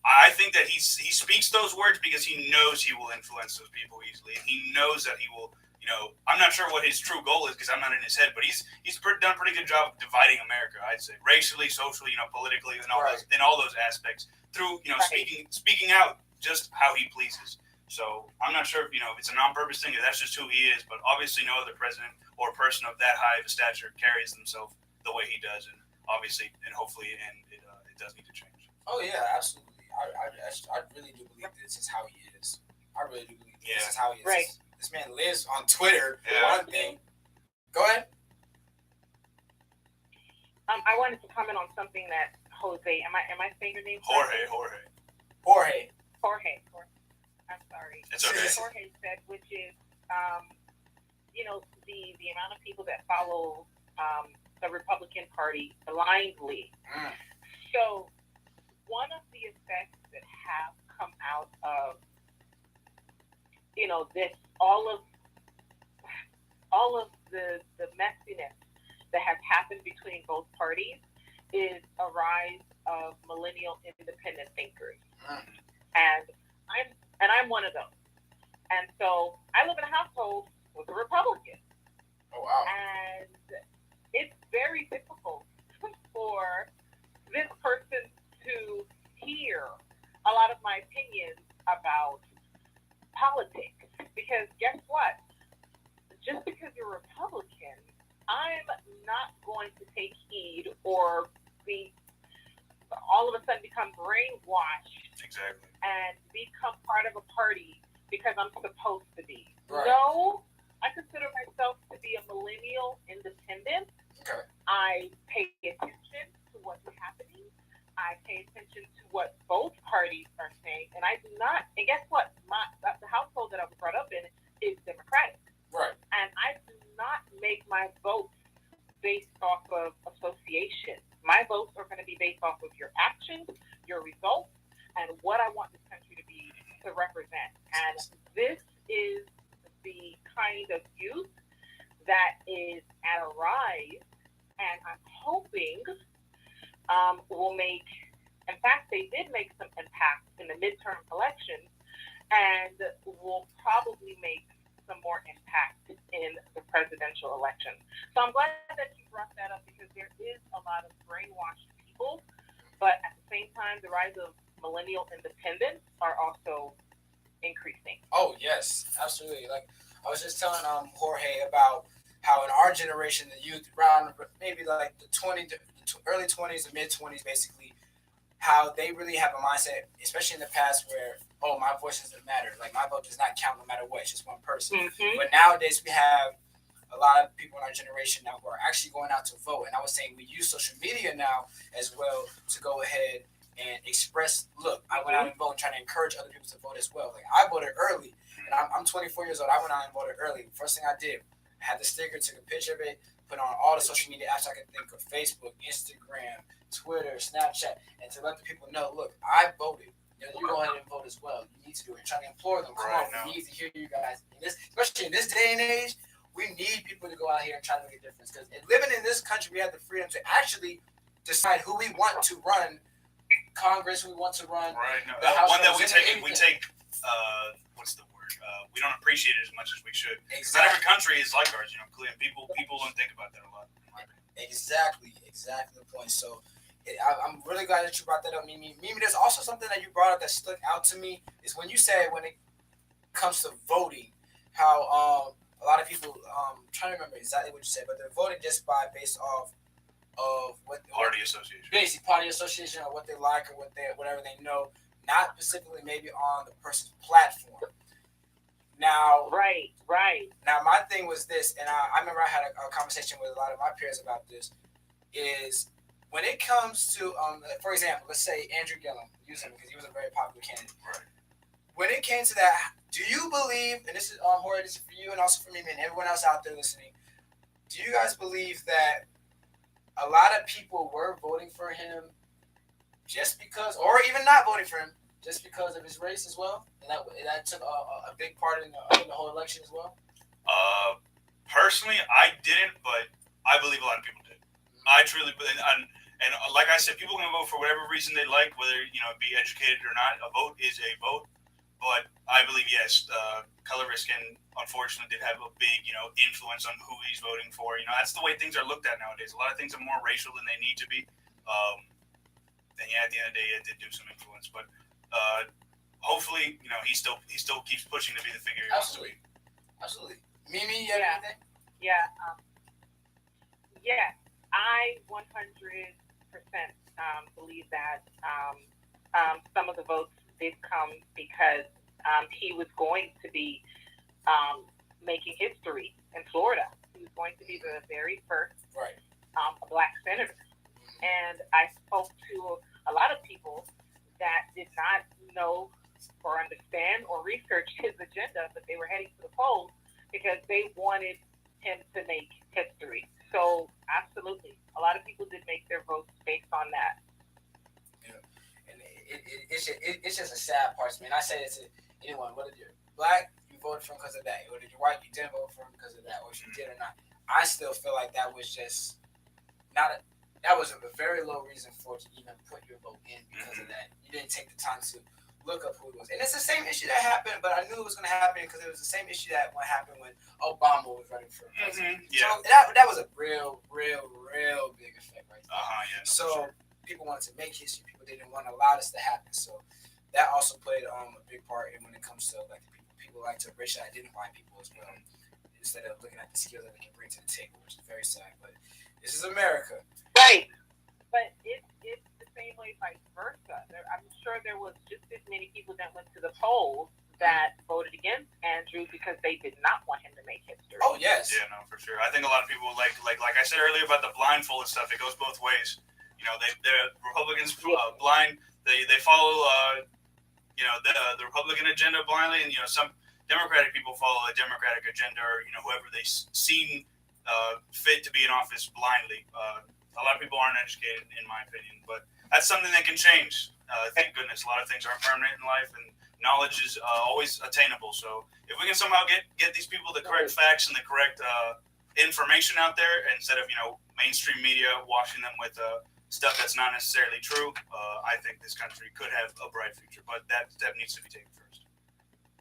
I think that he speaks those words because he knows he will influence those people easily. And he knows that he will, I'm not sure what his true goal is because I'm not in his head, but he's done a pretty good job of dividing America, I'd say, racially, socially, politically, and all Right. those, in all those aspects through, Right. speaking out just how he pleases. So I'm not sure if if it's a non-purpose thing, if that's just who he is. But obviously, no other president or person of that high of a stature carries themselves the way he does, and obviously, and hopefully, and it does need to change. Oh yeah, absolutely. I really do believe this is how he is. I really do believe this is how he is. Right. This man lives on Twitter. Yeah. One thing. Go ahead. I wanted to comment on something that Jose. Am I saying your name? Jorge. Jorge. I'm sorry. It's okay. Jorge said, which is, the amount of people that follow the Republican Party blindly. So one of the effects that have come out of, this, all of the messiness that has happened between both parties is a rise of millennial independent thinkers. And I'm one of those. And so I live in a household with a Republican. Oh wow. And it's very difficult for this person to hear a lot of my opinions about politics. Because guess what? Just because you're Republican, I'm not going to take heed or be all of a sudden become brainwashed Exactly. and become part of a party because I'm supposed to be. Right. No, I consider myself to be a millennial independent. Okay. I pay attention to what's happening. I pay attention to what both parties are saying, and I do not. And guess what? The household that I was brought up in is Democratic, Right. and I do not make my votes based off of association. My votes are going to be based off of your actions, your results, and what I want this country to represent. And this is the kind of youth that is at a rise, and I'm hoping will make, in fact, they did make some impact in the midterm elections, and will probably make some more impact in the presidential election. So I'm glad that you brought that up, because there is a lot of brainwashed people, but at the same time, the rise of millennial independents are also increasing. Oh yes, absolutely. Like I was just telling Jorge about how in our generation, the youth around maybe like the early 20s and mid 20s, basically, how they really have a mindset, especially in the past, where my voice doesn't matter. Like my vote does not count no matter what. It's just one person. Mm-hmm. But nowadays we have a lot of people in our generation now who are actually going out to vote. And I was saying we use social media now as well to go ahead and express, look, I went out and voted, trying to encourage other people to vote as well. Like I voted early, and I'm 24 years old. I went out and voted early. First thing I did, I had the sticker, took a picture of it, put on all the social media apps I could think of: Facebook, Instagram, Twitter, Snapchat, and to let the people know, look, I voted. You go ahead and vote as well. You need to do it. Trying to implore them. Come on, we need to hear you guys. Especially in this day and age, we need people to go out here and try to make a difference. Because living in this country, we have the freedom to actually decide who we want to run Congress, who we want to run. Right. No, the House one that we Representatives, take. What's the word? We don't appreciate it as much as we should. Because not Exactly. every country is like ours. People don't think about that a lot. Exactly the point. So I'm really glad that you brought that up, Mimi. Mimi, there's also something that you brought up that stuck out to me, is when you said when it comes to voting, how a lot of people, I'm trying to remember exactly what you said, but they're voting just based off of what Party association. basic party association, or what they like, or whatever they know, not specifically maybe on the person's platform. Now, Right. Now, my thing was this, and I remember I had a conversation with a lot of my peers about this, is when it comes to, for example, let's say Andrew Gillum, use him because he was a very popular candidate. Right. When it came to that, do you believe, and this is Jorge, this is for you and also for me and everyone else out there listening, do you guys believe that a lot of people were voting for him just because, or even not voting for him, just because of his race as well? And that took a big part in the whole election as well? Personally, I didn't, but I believe a lot of people did. I truly believe, and like I said, people can vote for whatever reason they like, whether be educated or not. A vote is a vote. But I believe, yes, color risk unfortunately did have a big, influence on who he's voting for. That's the way things are looked at nowadays. A lot of things are more racial than they need to be. And yeah, at the end of the day, it did do some influence. But hopefully, he still keeps pushing to be the figure he wants to be. Absolutely. Mimi, you have anything? Yeah. Yes, I 100% believe that some of the votes did come because he was going to be making history in Florida. He was going to be the very first Black senator. And I spoke to a lot of people that did not know or understand or research his agenda, but they were heading to the polls because they wanted him to make history. So absolutely, a lot of people did make their votes based on that. Yeah, and it's just a sad part to me. And I say it to anyone, whether you're Black, you voted for him because of that. Whether you're white, you didn't vote for him because of that, or if you did or not. I still feel like that was just that was a very low reason for to even put your vote in because of that. You didn't take the time to look up who it was. And it's the same issue that happened, but I knew it was going to happen because it was the same issue that happened when Obama was running for president. Yeah. So that was a real big effect right there. Yeah. So people wanted to make history. People didn't want to allow this to happen. So that also played a big part in when it comes to like people like to racially identify people as well, instead of looking at the skills that they can bring to the table, which is very sad. But this is America. Right. But it's the same way vice versa. I'm sure there was just as many people that went to the polls that voted against Andrew because they did not want him to make history. Oh, yes. Yeah, no, for sure. I think a lot of people, like I said earlier about the blindfold and stuff, it goes both ways. They're Republicans blind. They follow, the Republican agenda blindly, and, some Democratic people follow a Democratic agenda or, whoever they seem fit to be in office blindly. A lot of people aren't educated, in my opinion, but that's something that can change. Thank goodness. A lot of things aren't permanent in life, and knowledge is always attainable. So if we can somehow get these people the correct facts and the correct information out there, instead of mainstream media washing them with stuff that's not necessarily true, I think this country could have a bright future. But that step needs to be taken first.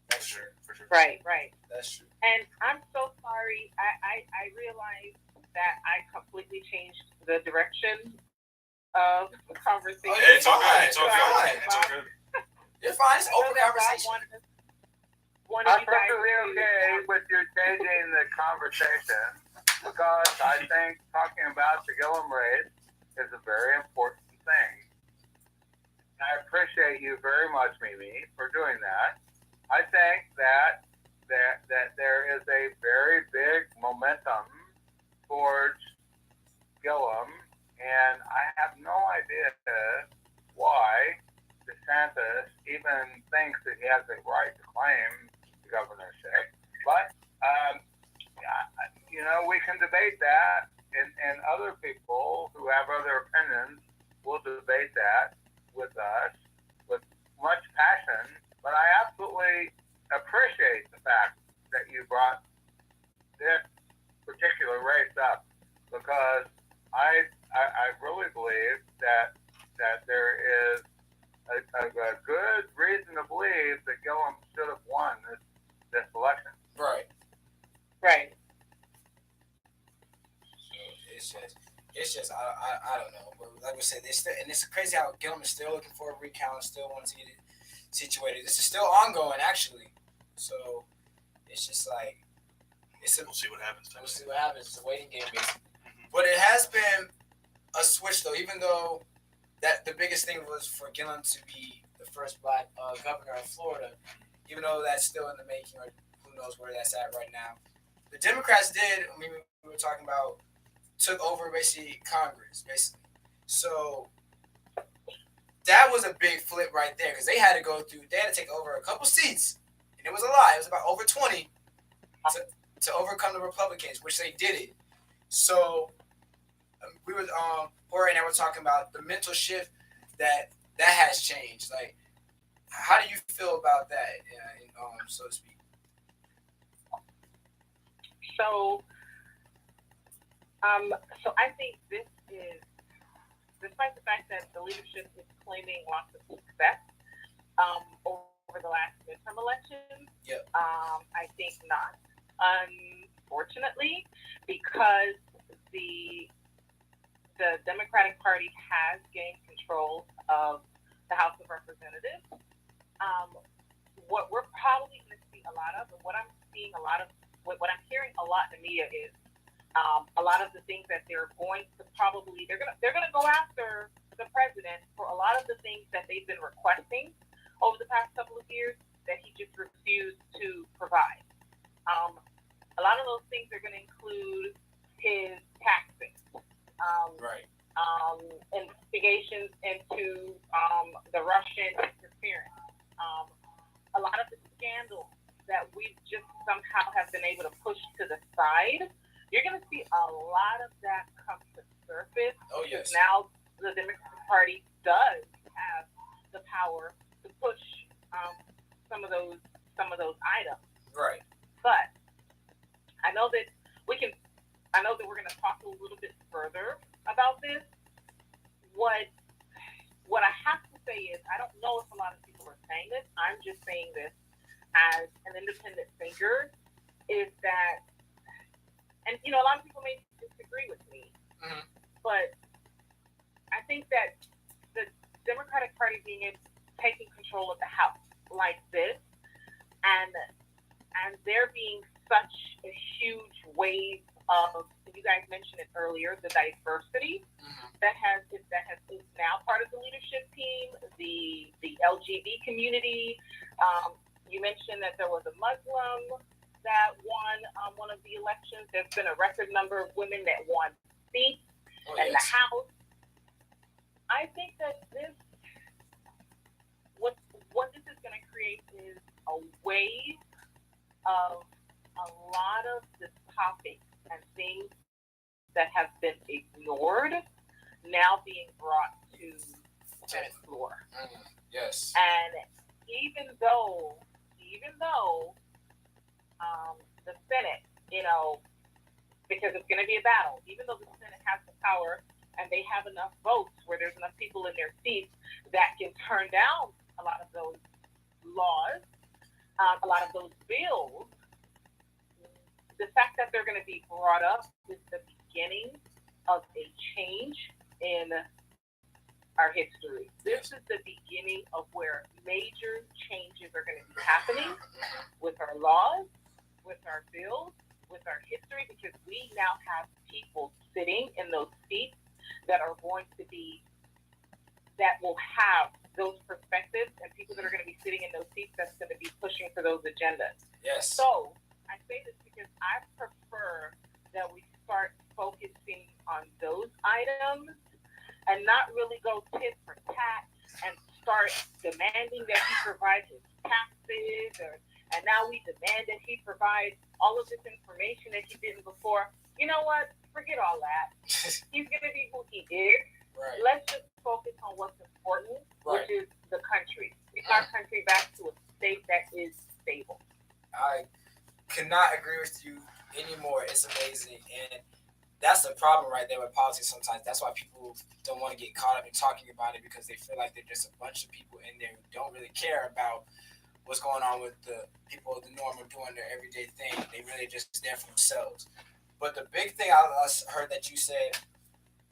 For sure. Right. That's true. And I'm so sorry. I realized that I completely changed the direction of the conversation. Oh, yeah, it's all good. It's all fine. good. It's all good. You're fine. It's open conversation. I'm perfectly okay with you changing the conversation because I think talking about the Gillum race is a very important thing. I appreciate you very much, Mimi, for doing that. I think that there is a very big momentum towards Gillum, and I have no idea why DeSantis even thinks that he has the right to claim the governorship. But, we can debate that, and other people who have other opinions will debate that with us with much passion. But I absolutely appreciate the fact that you brought this particular race up, because I really believe that there is a good reason to believe that Gillum should have won this election. Right. So it's just I don't know. But like we said, it's crazy how Gillum is still looking for a recount, still wants to get it situated. This is still ongoing, actually. So it's just like We'll see what happens. We'll see what happens. It's a waiting game, basically. But it has been a switch, though. Even though that the biggest thing was for Gillum to be the first Black governor of Florida, even though that's still in the making, or who knows where that's at right now. The Democrats did. We were talking about took over basically Congress, basically. So that was a big flip right there because they had to take over a couple seats, and it was a lot. It was about over 20 to overcome the Republicans, which they did it. So we were Jorge and I were talking about the mental shift that has changed. Like, how do you feel about that, so to speak? So I think this is, despite the fact that the leadership is claiming lots of success over the last midterm elections, I think not. Unfortunately, because the Democratic Party has gained control of the House of Representatives, what we're probably going to see a lot of, and what I'm seeing a lot of, what I'm hearing a lot in the media is a lot of the things that they're going to probably they're gonna go after the president for a lot of the things that they've been requesting over the past couple of years that he just refused to provide. A lot of those things are going to include his taxes, Right. investigations into the Russian interference, a lot of the scandals that we just somehow have been able to push to the side. You're going to see a lot of that come to surface. Oh, yes. Because now the Democratic Party does have the power to push some of those items. Right. But I know that we're going to talk a little bit further about this. What I have to say is, I don't know if a lot of people are saying this. I'm just saying this as an independent thinker, is that, and a lot of people may disagree with me, Mhm. but I think that the Democratic Party taking control of the House like this, and there being such a huge wave of, you guys mentioned it earlier, the diversity that is now part of the leadership team, the LGBT community. You mentioned that there was a Muslim that won one of the elections. There's been a record number of women that won seats in the House. I think that what this is going to create is a wave of a lot of the topics and things that have been ignored now being brought to the Senate floor. Yes. And even though the Senate, because it's going to be a battle, even though the Senate has the power and they have enough votes where there's enough people in their seats that can turn down a lot of those laws, a lot of those bills, the fact that they're going to be brought up is the beginning of a change in our history. This is the beginning of where major changes are going to be happening with our laws, with our bills, with our history, because we now have people sitting in those seats that are going to be, that will have those perspectives, and people that are going to be sitting in those seats that's going to be pushing for those agendas. Yes. So I say this because I prefer that we start focusing on those items and not really go tit for tat and start demanding that he provide his taxes, and now we demand that he provide all of this information that he didn't before. You know what? Forget all that. He's going to be who he is. Right. Let's just focus on what's important, Right. which is the country. Get our country back to a state that is stable. I cannot agree with you anymore. It's amazing. And that's the problem right there with politics sometimes. That's why people don't want to get caught up in talking about it, because they feel like they're just a bunch of people in there who don't really care about what's going on with the people of the norm or doing their everyday thing. They really just there for themselves. But the big thing I heard that you said,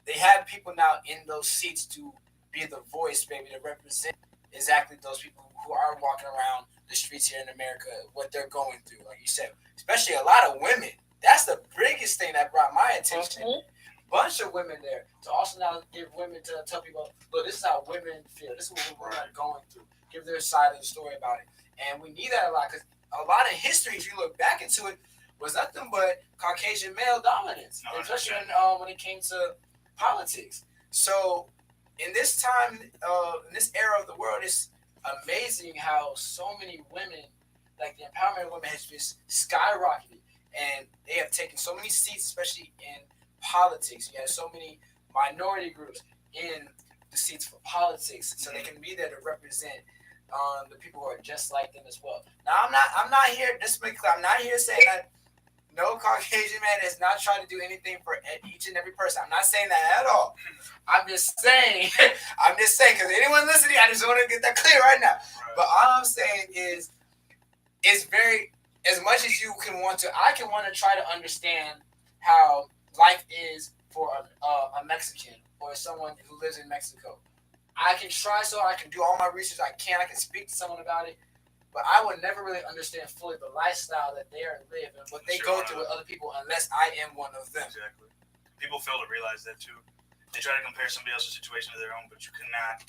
they have people now in those seats to be the voice, baby, to represent exactly those people who are walking around the streets here in America, what they're going through. Like you said, especially a lot of women. That's the biggest thing that brought my attention. Bunch of women there to also now give women to tell people, look, this is how women feel. This is what we're going through. Give their side of the story about it. And we need that a lot, because a lot of history, if you look back into it, was nothing but Caucasian male dominance, especially when it came to politics. So in this time, in this era of the world, it's amazing how so many women, like the empowerment of women, has just skyrocketed. And they have taken so many seats, especially in politics. You have so many minority groups in the seats for politics, so they can be there to represent the people who are just like them as well. Now, I'm not here. Just make clear, I'm not here saying that no Caucasian man has not tried to do anything for each and every person. I'm not saying that at all. I'm just saying, because anyone listening, I just want to get that clear right now. But all I'm saying is, it's very, as much as you can want to, I can want to try to understand how life is for a Mexican or someone who lives in Mexico. I can try, so I can do all my research. I can speak to someone about it. but I would never really understand fully the lifestyle that they are living, what they go through with other people, unless I am one of them. Exactly. People fail to realize that too. They try to compare somebody else's situation to their own, but you cannot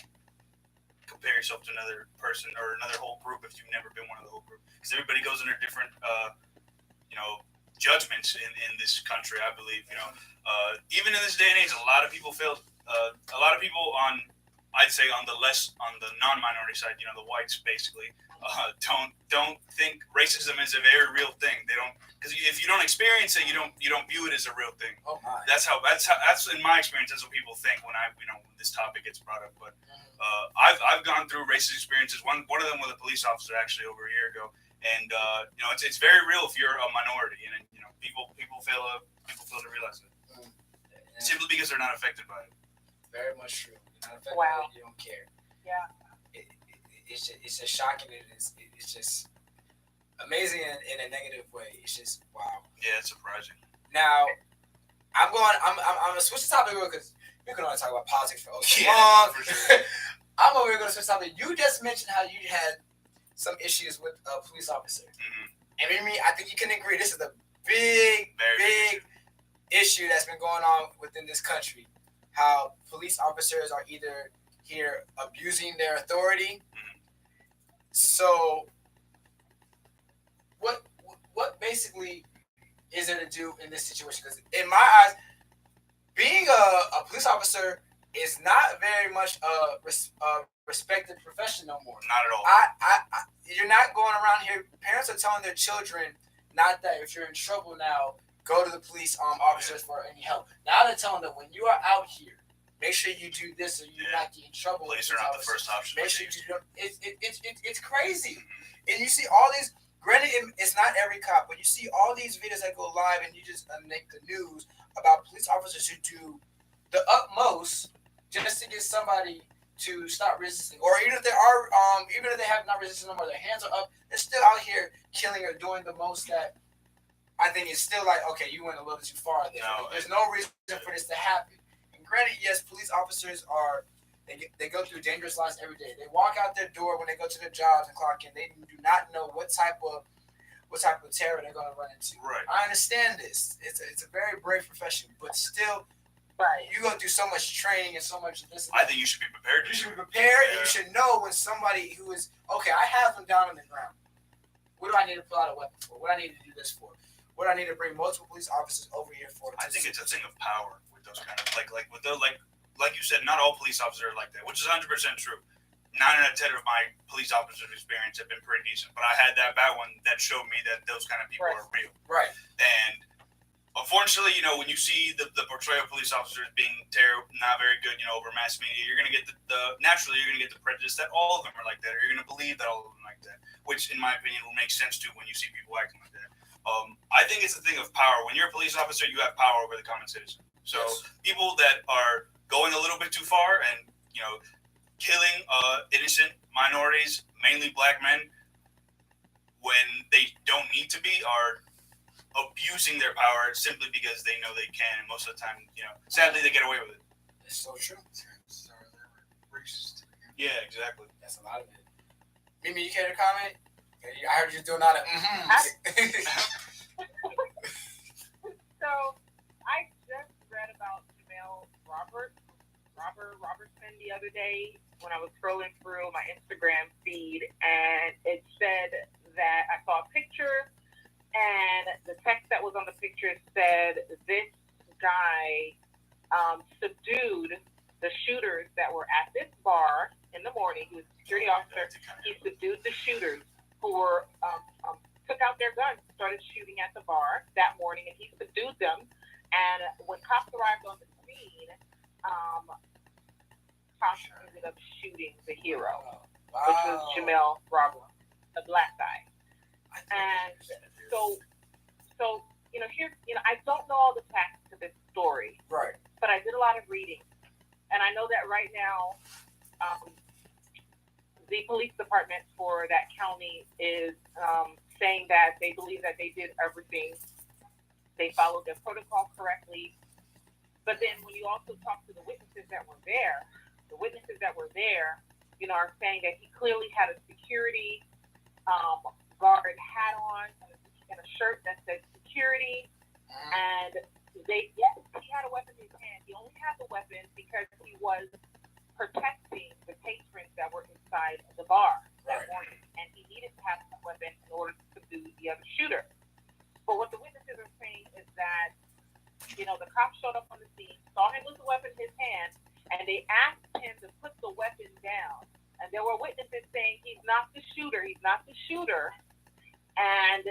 compare yourself to another person or another whole group if you've never been one of the whole group. Because everybody goes under different, judgments in this country. I believe, even in this day and age, a lot of people fail. A lot of people I'd say on the non-minority side, the whites basically, don't think racism is a very real thing. They don't, because if you don't experience it, you don't view it as a real thing. Oh my. That's in my experience. That's what people think when when this topic gets brought up. But I've gone through racist experiences. One of them with a police officer actually over a year ago, and it's very real if you're a minority, and people fail to realize it simply because they're not affected by it. Very much true. You're not affected Wow. by it, you don't care. Yeah. It's just shocking. It's just amazing in a negative way. It's just wow. Yeah, it's surprising. Now, I'm gonna switch the topic because we can only talk about politics for so long. For sure. I'm over here gonna switch the topic. You just mentioned how you had some issues with a police officer, Mm-hmm. and I think you can agree this is a big issue that's been going on within this country. How police officers are either here abusing their authority. So, what basically is there to do in this situation? Because in my eyes, being a police officer is not very much a respected profession no more. Not at all. You're not going around here. Parents are telling their children not that if you're in trouble now, go to the police officers for any help. Now they're telling them when you are out here, make sure you do this so you not get in trouble. Police are not the first option. Make sure you do. It's crazy, and you see all these. Granted, it's not every cop, but you see all these videos that go live, and you just make the news about police officers who do the utmost just to get somebody to stop resisting, or even if they are, even if they have not resisted no more, their hands are up, they're still out here killing or doing the most that. I think it's still like, okay, you went a little too far there. No, There's no reason for this to happen. And granted, yes, police officers they go through dangerous lives every day. They walk out their door when they go to their jobs and clock in. They do not know what type of terror they're going to run into. Right. I understand this. It's a very brave profession, but still, Right. you go through so much training and so much this. And I that. think you should be prepared. You should be prepared, and you should know when somebody who is okay. I have them down on the ground. What do I need to pull out a weapon for? What do I need to do this for? What do I need to bring multiple police officers over here for? I think it's a thing of power with those kind of like you said, not all police officers are like that, which is 100% true. 9 out of 10 of my police officers' experience have been pretty decent, but I had that bad one that showed me that those kind of people are real. Right. And unfortunately, when you see the portrayal of police officers being terrible, not very good, over mass media, you're gonna get naturally you're gonna get the prejudice that all of them are like that, or you're gonna believe that all of them are like that, which in my opinion will make sense too when you see people acting like that. I think it's a thing of power. When you're a police officer, you have power over the common citizen. So people that are going a little bit too far and killing innocent minorities, mainly black men, when they don't need to be, are abusing their power simply because they know they can. And most of the time, sadly, they get away with it. It's so true. So they were racist. Yeah, exactly. That's a lot of it. Mimi, you care to comment? I heard you doing all that. So I just read about Jamel Robertson the other day when I was scrolling through my Instagram feed, and it said that I saw a picture, and the text that was on the picture said this guy subdued the shooters that were at this bar in the morning. He was a security officer. He subdued the shooters who were took out their guns, started shooting at the bar that morning, and he subdued them. And when cops arrived on the scene, cops ended up shooting the hero, which was Jamel Robertson, a black guy. And so I don't know all the facts to this story, Right. but I did a lot of reading, and I know that right now, the police department for that county is saying that they believe that they did everything. They followed their protocol correctly. But then when you also talk to the witnesses that were there, are saying that he clearly had a security guard hat on and a shirt that said security. And yes, he had a weapon in his hand. He only had the weapon because he was protecting the patrons that were inside the bar that morning, and he needed to have a weapon in order to subdue the other shooter. But what the witnesses are saying is that, the cops showed up on the scene, saw him with the weapon in his hand, and they asked him to put the weapon down. And there were witnesses saying he's not the shooter. And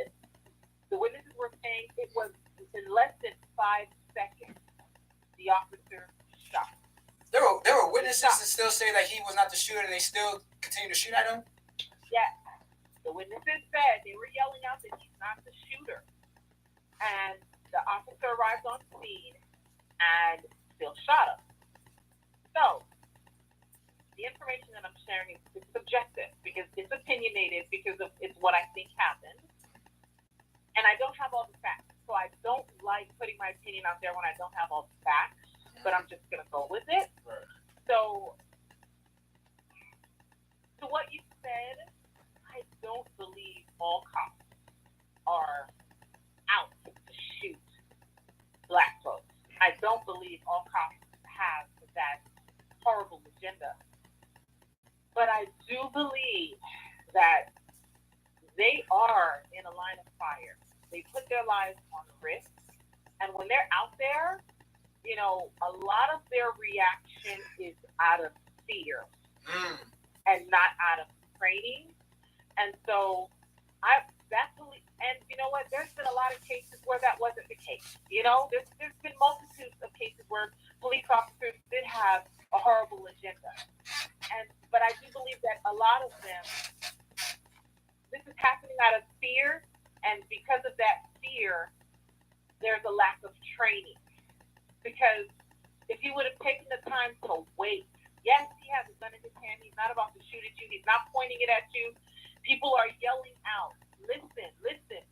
the witnesses were saying it was in less than 5 seconds the officer shot. There were witnesses that still say that he was not the shooter, and they still continue to shoot at him? Yes. The witnesses said they were yelling out that he's not the shooter. And the officer arrived on scene and still shot him. So, the information that I'm sharing is subjective because it's opinionated because it's what I think happened. And I don't have all the facts. So I don't like putting my opinion out there when I don't have all the facts, but I'm just going to go with it. Right. So, to what you said, I don't believe all cops are out to shoot black folks. I don't believe all cops have that horrible agenda. But I do believe that they are in a line of fire. They put their lives on risk. And when they're out there, a lot of their reaction is out of fear and not out of training. And so and you know what? There's been a lot of cases where that wasn't the case. There's been multitudes of cases where police officers did have a horrible agenda. But I do believe that a lot of them, this is happening out of fear, and because of that fear, there's a lack of training. Because if he would have taken the time to wait, yes, he has a gun in his hand, he's not about to shoot at you, he's not pointing it at you. People are yelling out. Listen,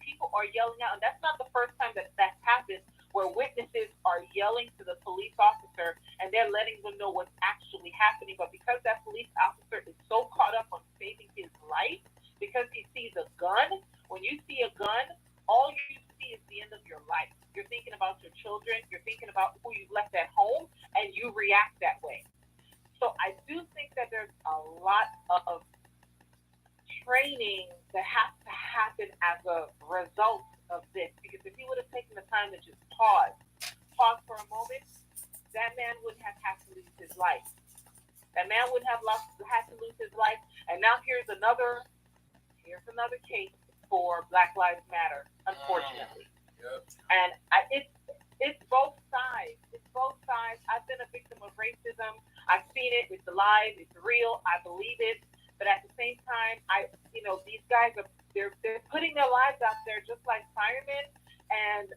people are yelling out. And that's not the first time that's happened, where witnesses are yelling to the police officer and they're letting them know what's actually happening. But because that police officer is so caught up on saving his life, because he sees a gun, when you see a gun, all you see is the end of your life. You're thinking about your children, you're thinking about who you've left at home, and you react that way. So I do think that there's a lot of training that has to happen as a result of this. Because if he would have taken the time to just pause for a moment, that man wouldn't have had to lose his life. That man wouldn't have had to lose his life. And now here's another case for Black Lives Matter, unfortunately. Yep. And it's both sides. I've been a victim of racism. I've seen it. It's alive. It's real. I believe it. But at the same time, these guys they're putting their lives out there just like firemen. And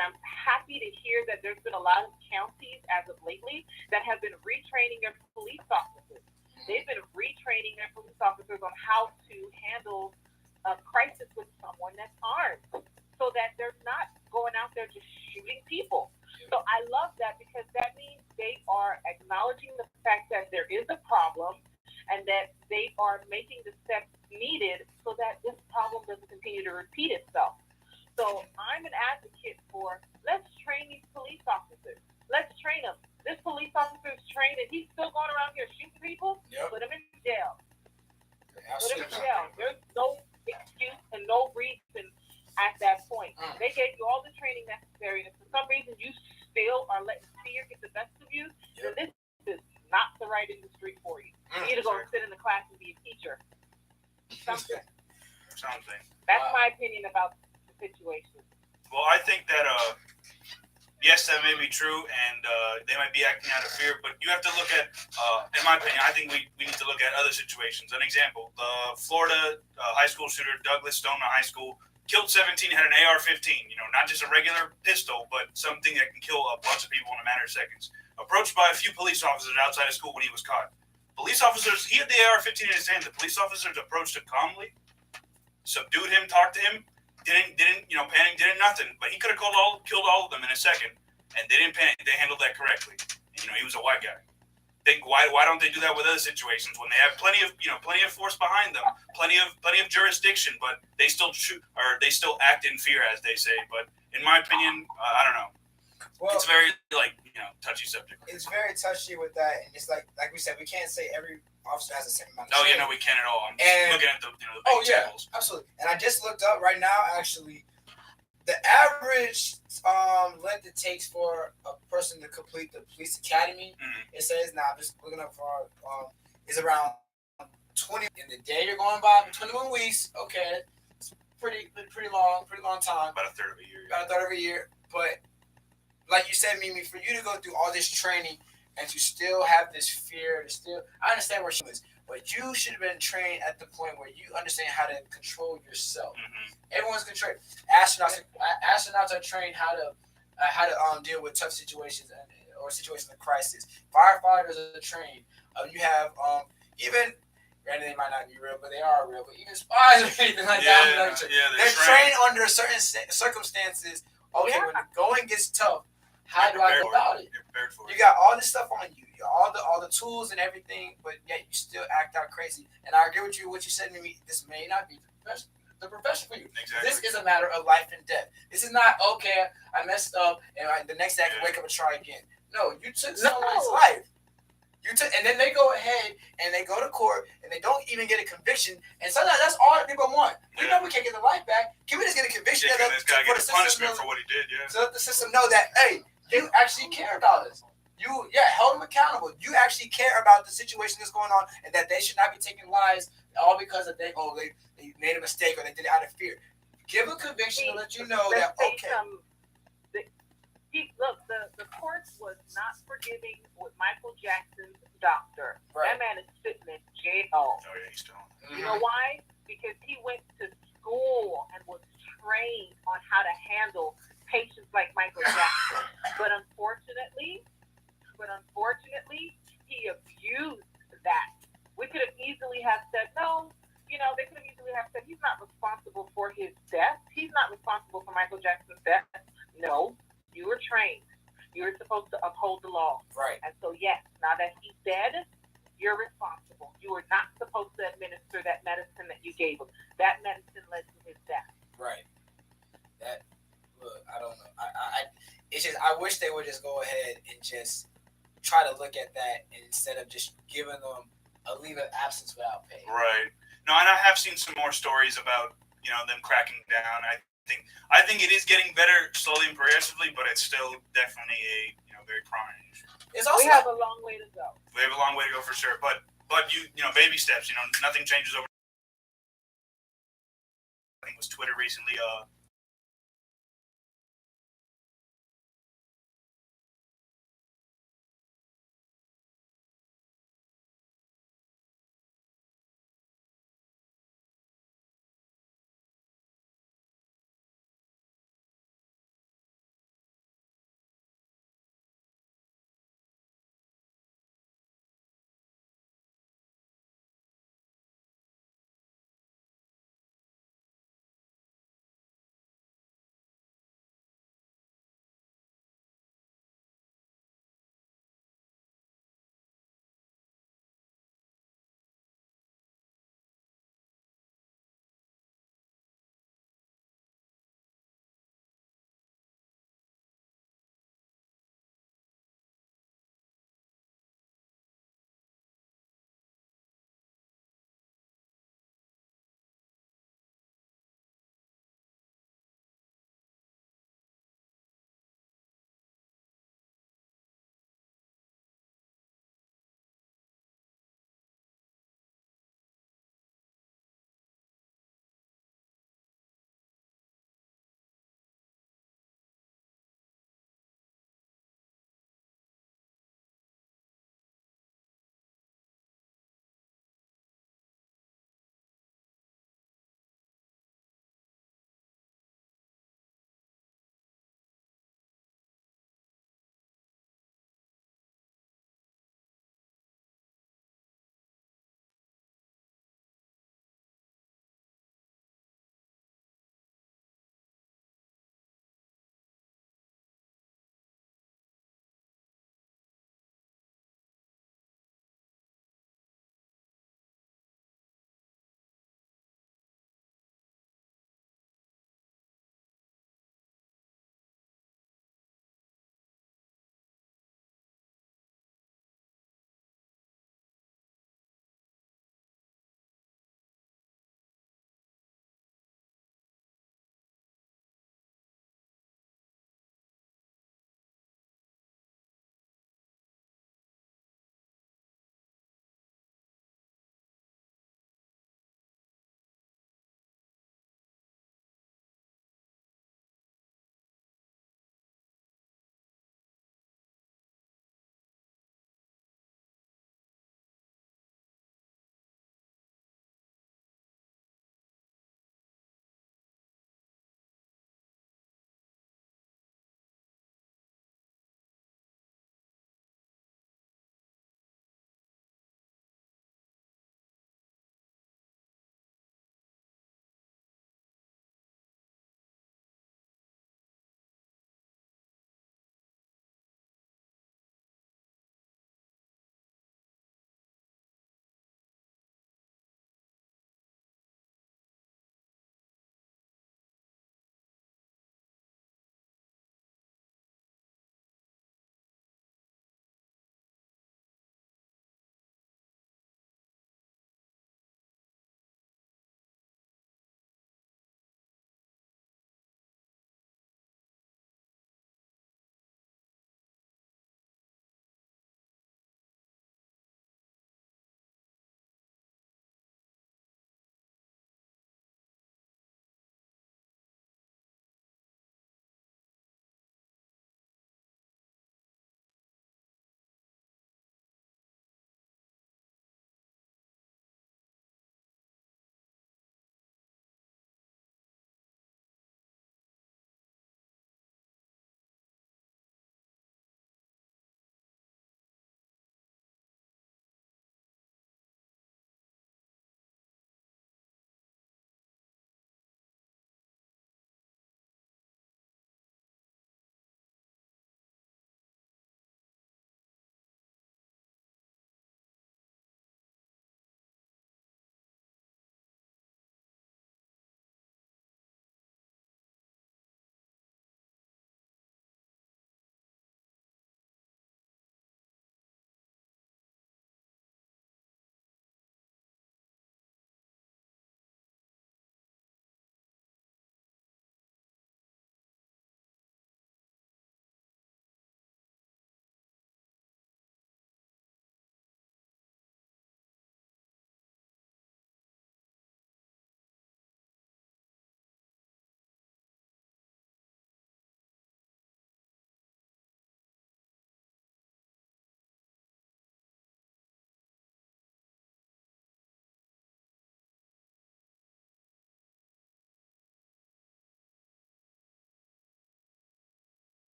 I'm happy to hear that there's been a lot of counties as of lately that have been retraining their police officers. They've been retraining their police officers on how to handle a crisis with someone that's armed, so that they're not going out there just shooting people. So I love that, because that means they are acknowledging the fact that there is a problem and that they are making the steps needed so that this problem doesn't continue to repeat itself. So I'm an advocate for, let's train these police officers. Let's train them. This police officer is trained and he's still going around here shooting people. Yep. Put him in jail. Absolutely. Put him in jail. There's no excuse and no reason at that point. They gave you all the training necessary, and if for some reason you still are letting fear get the best of you, then this is not the right industry for you. You need to go and sit in the class and be a teacher. Something. That's my opinion about the situation. Well, I think that yes, that may be true, and they might be acting out of fear, but you have to look at, in my opinion, I think we need to look at other situations. An example, the Florida high school shooter, Douglas Stone High School, killed 17, had an AR-15, not just a regular pistol, but something that can kill a bunch of people in a matter of seconds. Approached by a few police officers outside of school when he was caught. Police officers, he had the AR-15 in his hand. The police officers approached him calmly, subdued him, talked to him, didn't panic, didn't nothing. But he could have killed all of them in a second, and they didn't panic. They handled that correctly. And, he was a white guy. why don't they do that with other situations when they have plenty of force behind them, plenty of jurisdiction, but they still act in fear, as they say. But in my opinion, I don't know. Well, it's very touchy subject. It's very touchy with that, and it's like we said, we can't say every officer has the same amount of No, training. we can't at all. I'm And- looking at the big examples. Absolutely. And I just looked up right now, actually, the average length it takes for a person to complete the police academy, it says, now I'm just looking up for is around 20 in the day you're going by, 21 weeks. Okay, it's pretty long time. About a third of a year. About a third of a year. But like you said, Mimi, for you to go through all this training and to still have this fear, I understand where she is, but you should have been trained at the point where you understand how to control yourself. Everyone's controlled. Astronauts are trained how to deal with tough situations or situations of crisis. Firefighters are trained. You have even, granted they might not be real, but they are real. But even spies or anything like that, they're trained under certain circumstances. Okay, when the going gets tough, how do I go about it? You got all this stuff on you, all the tools and everything, but yet you still act out crazy. And I agree with you. What you said to me, this may not be the profession for you. Exactly. This is a matter of life and death. This is not okay. I messed up, and the next day I can wake up and try again. No, you took someone's life. And then they go ahead and they go to court and they don't even get a conviction. And sometimes that's all that people want. We know we can't get the life back. Can we just get a conviction? Yeah, this guy get a punishment for what he did. Yeah. So let the system know that, hey, you actually care about us. You held them accountable. You actually care about the situation that's going on, and that they should not be taking lives all because of they made a mistake or they did it out of fear. Give a conviction to let you know that okay. Look, the court was not forgiving with Michael Jackson's doctor. Right. That man is sitting in jail. Oh yeah, he's still. You know why? Because he went to school and was trained on how to handle patients like Michael Jackson. But unfortunately, he abused that. We could have easily have said, no, they could have easily have said he's not responsible for his death. He's not responsible for Michael Jackson's death. No, you were trained. You were supposed to uphold the law. Right. And so, yes, now that he's dead, you're responsible. You were not supposed to administer that medicine that you gave him. That medicine led to his death. Right. I don't know. It's just I wish they would just go ahead and just try to look at that instead of just giving them a leave of absence without pay. Right. No, and I have seen some more stories about them cracking down. I think it is getting better slowly and progressively, but it's still definitely a very prominent issue. It's also We have a long way to go. We have a long way to go for sure, but baby steps. Nothing changes over. I think it was Twitter recently.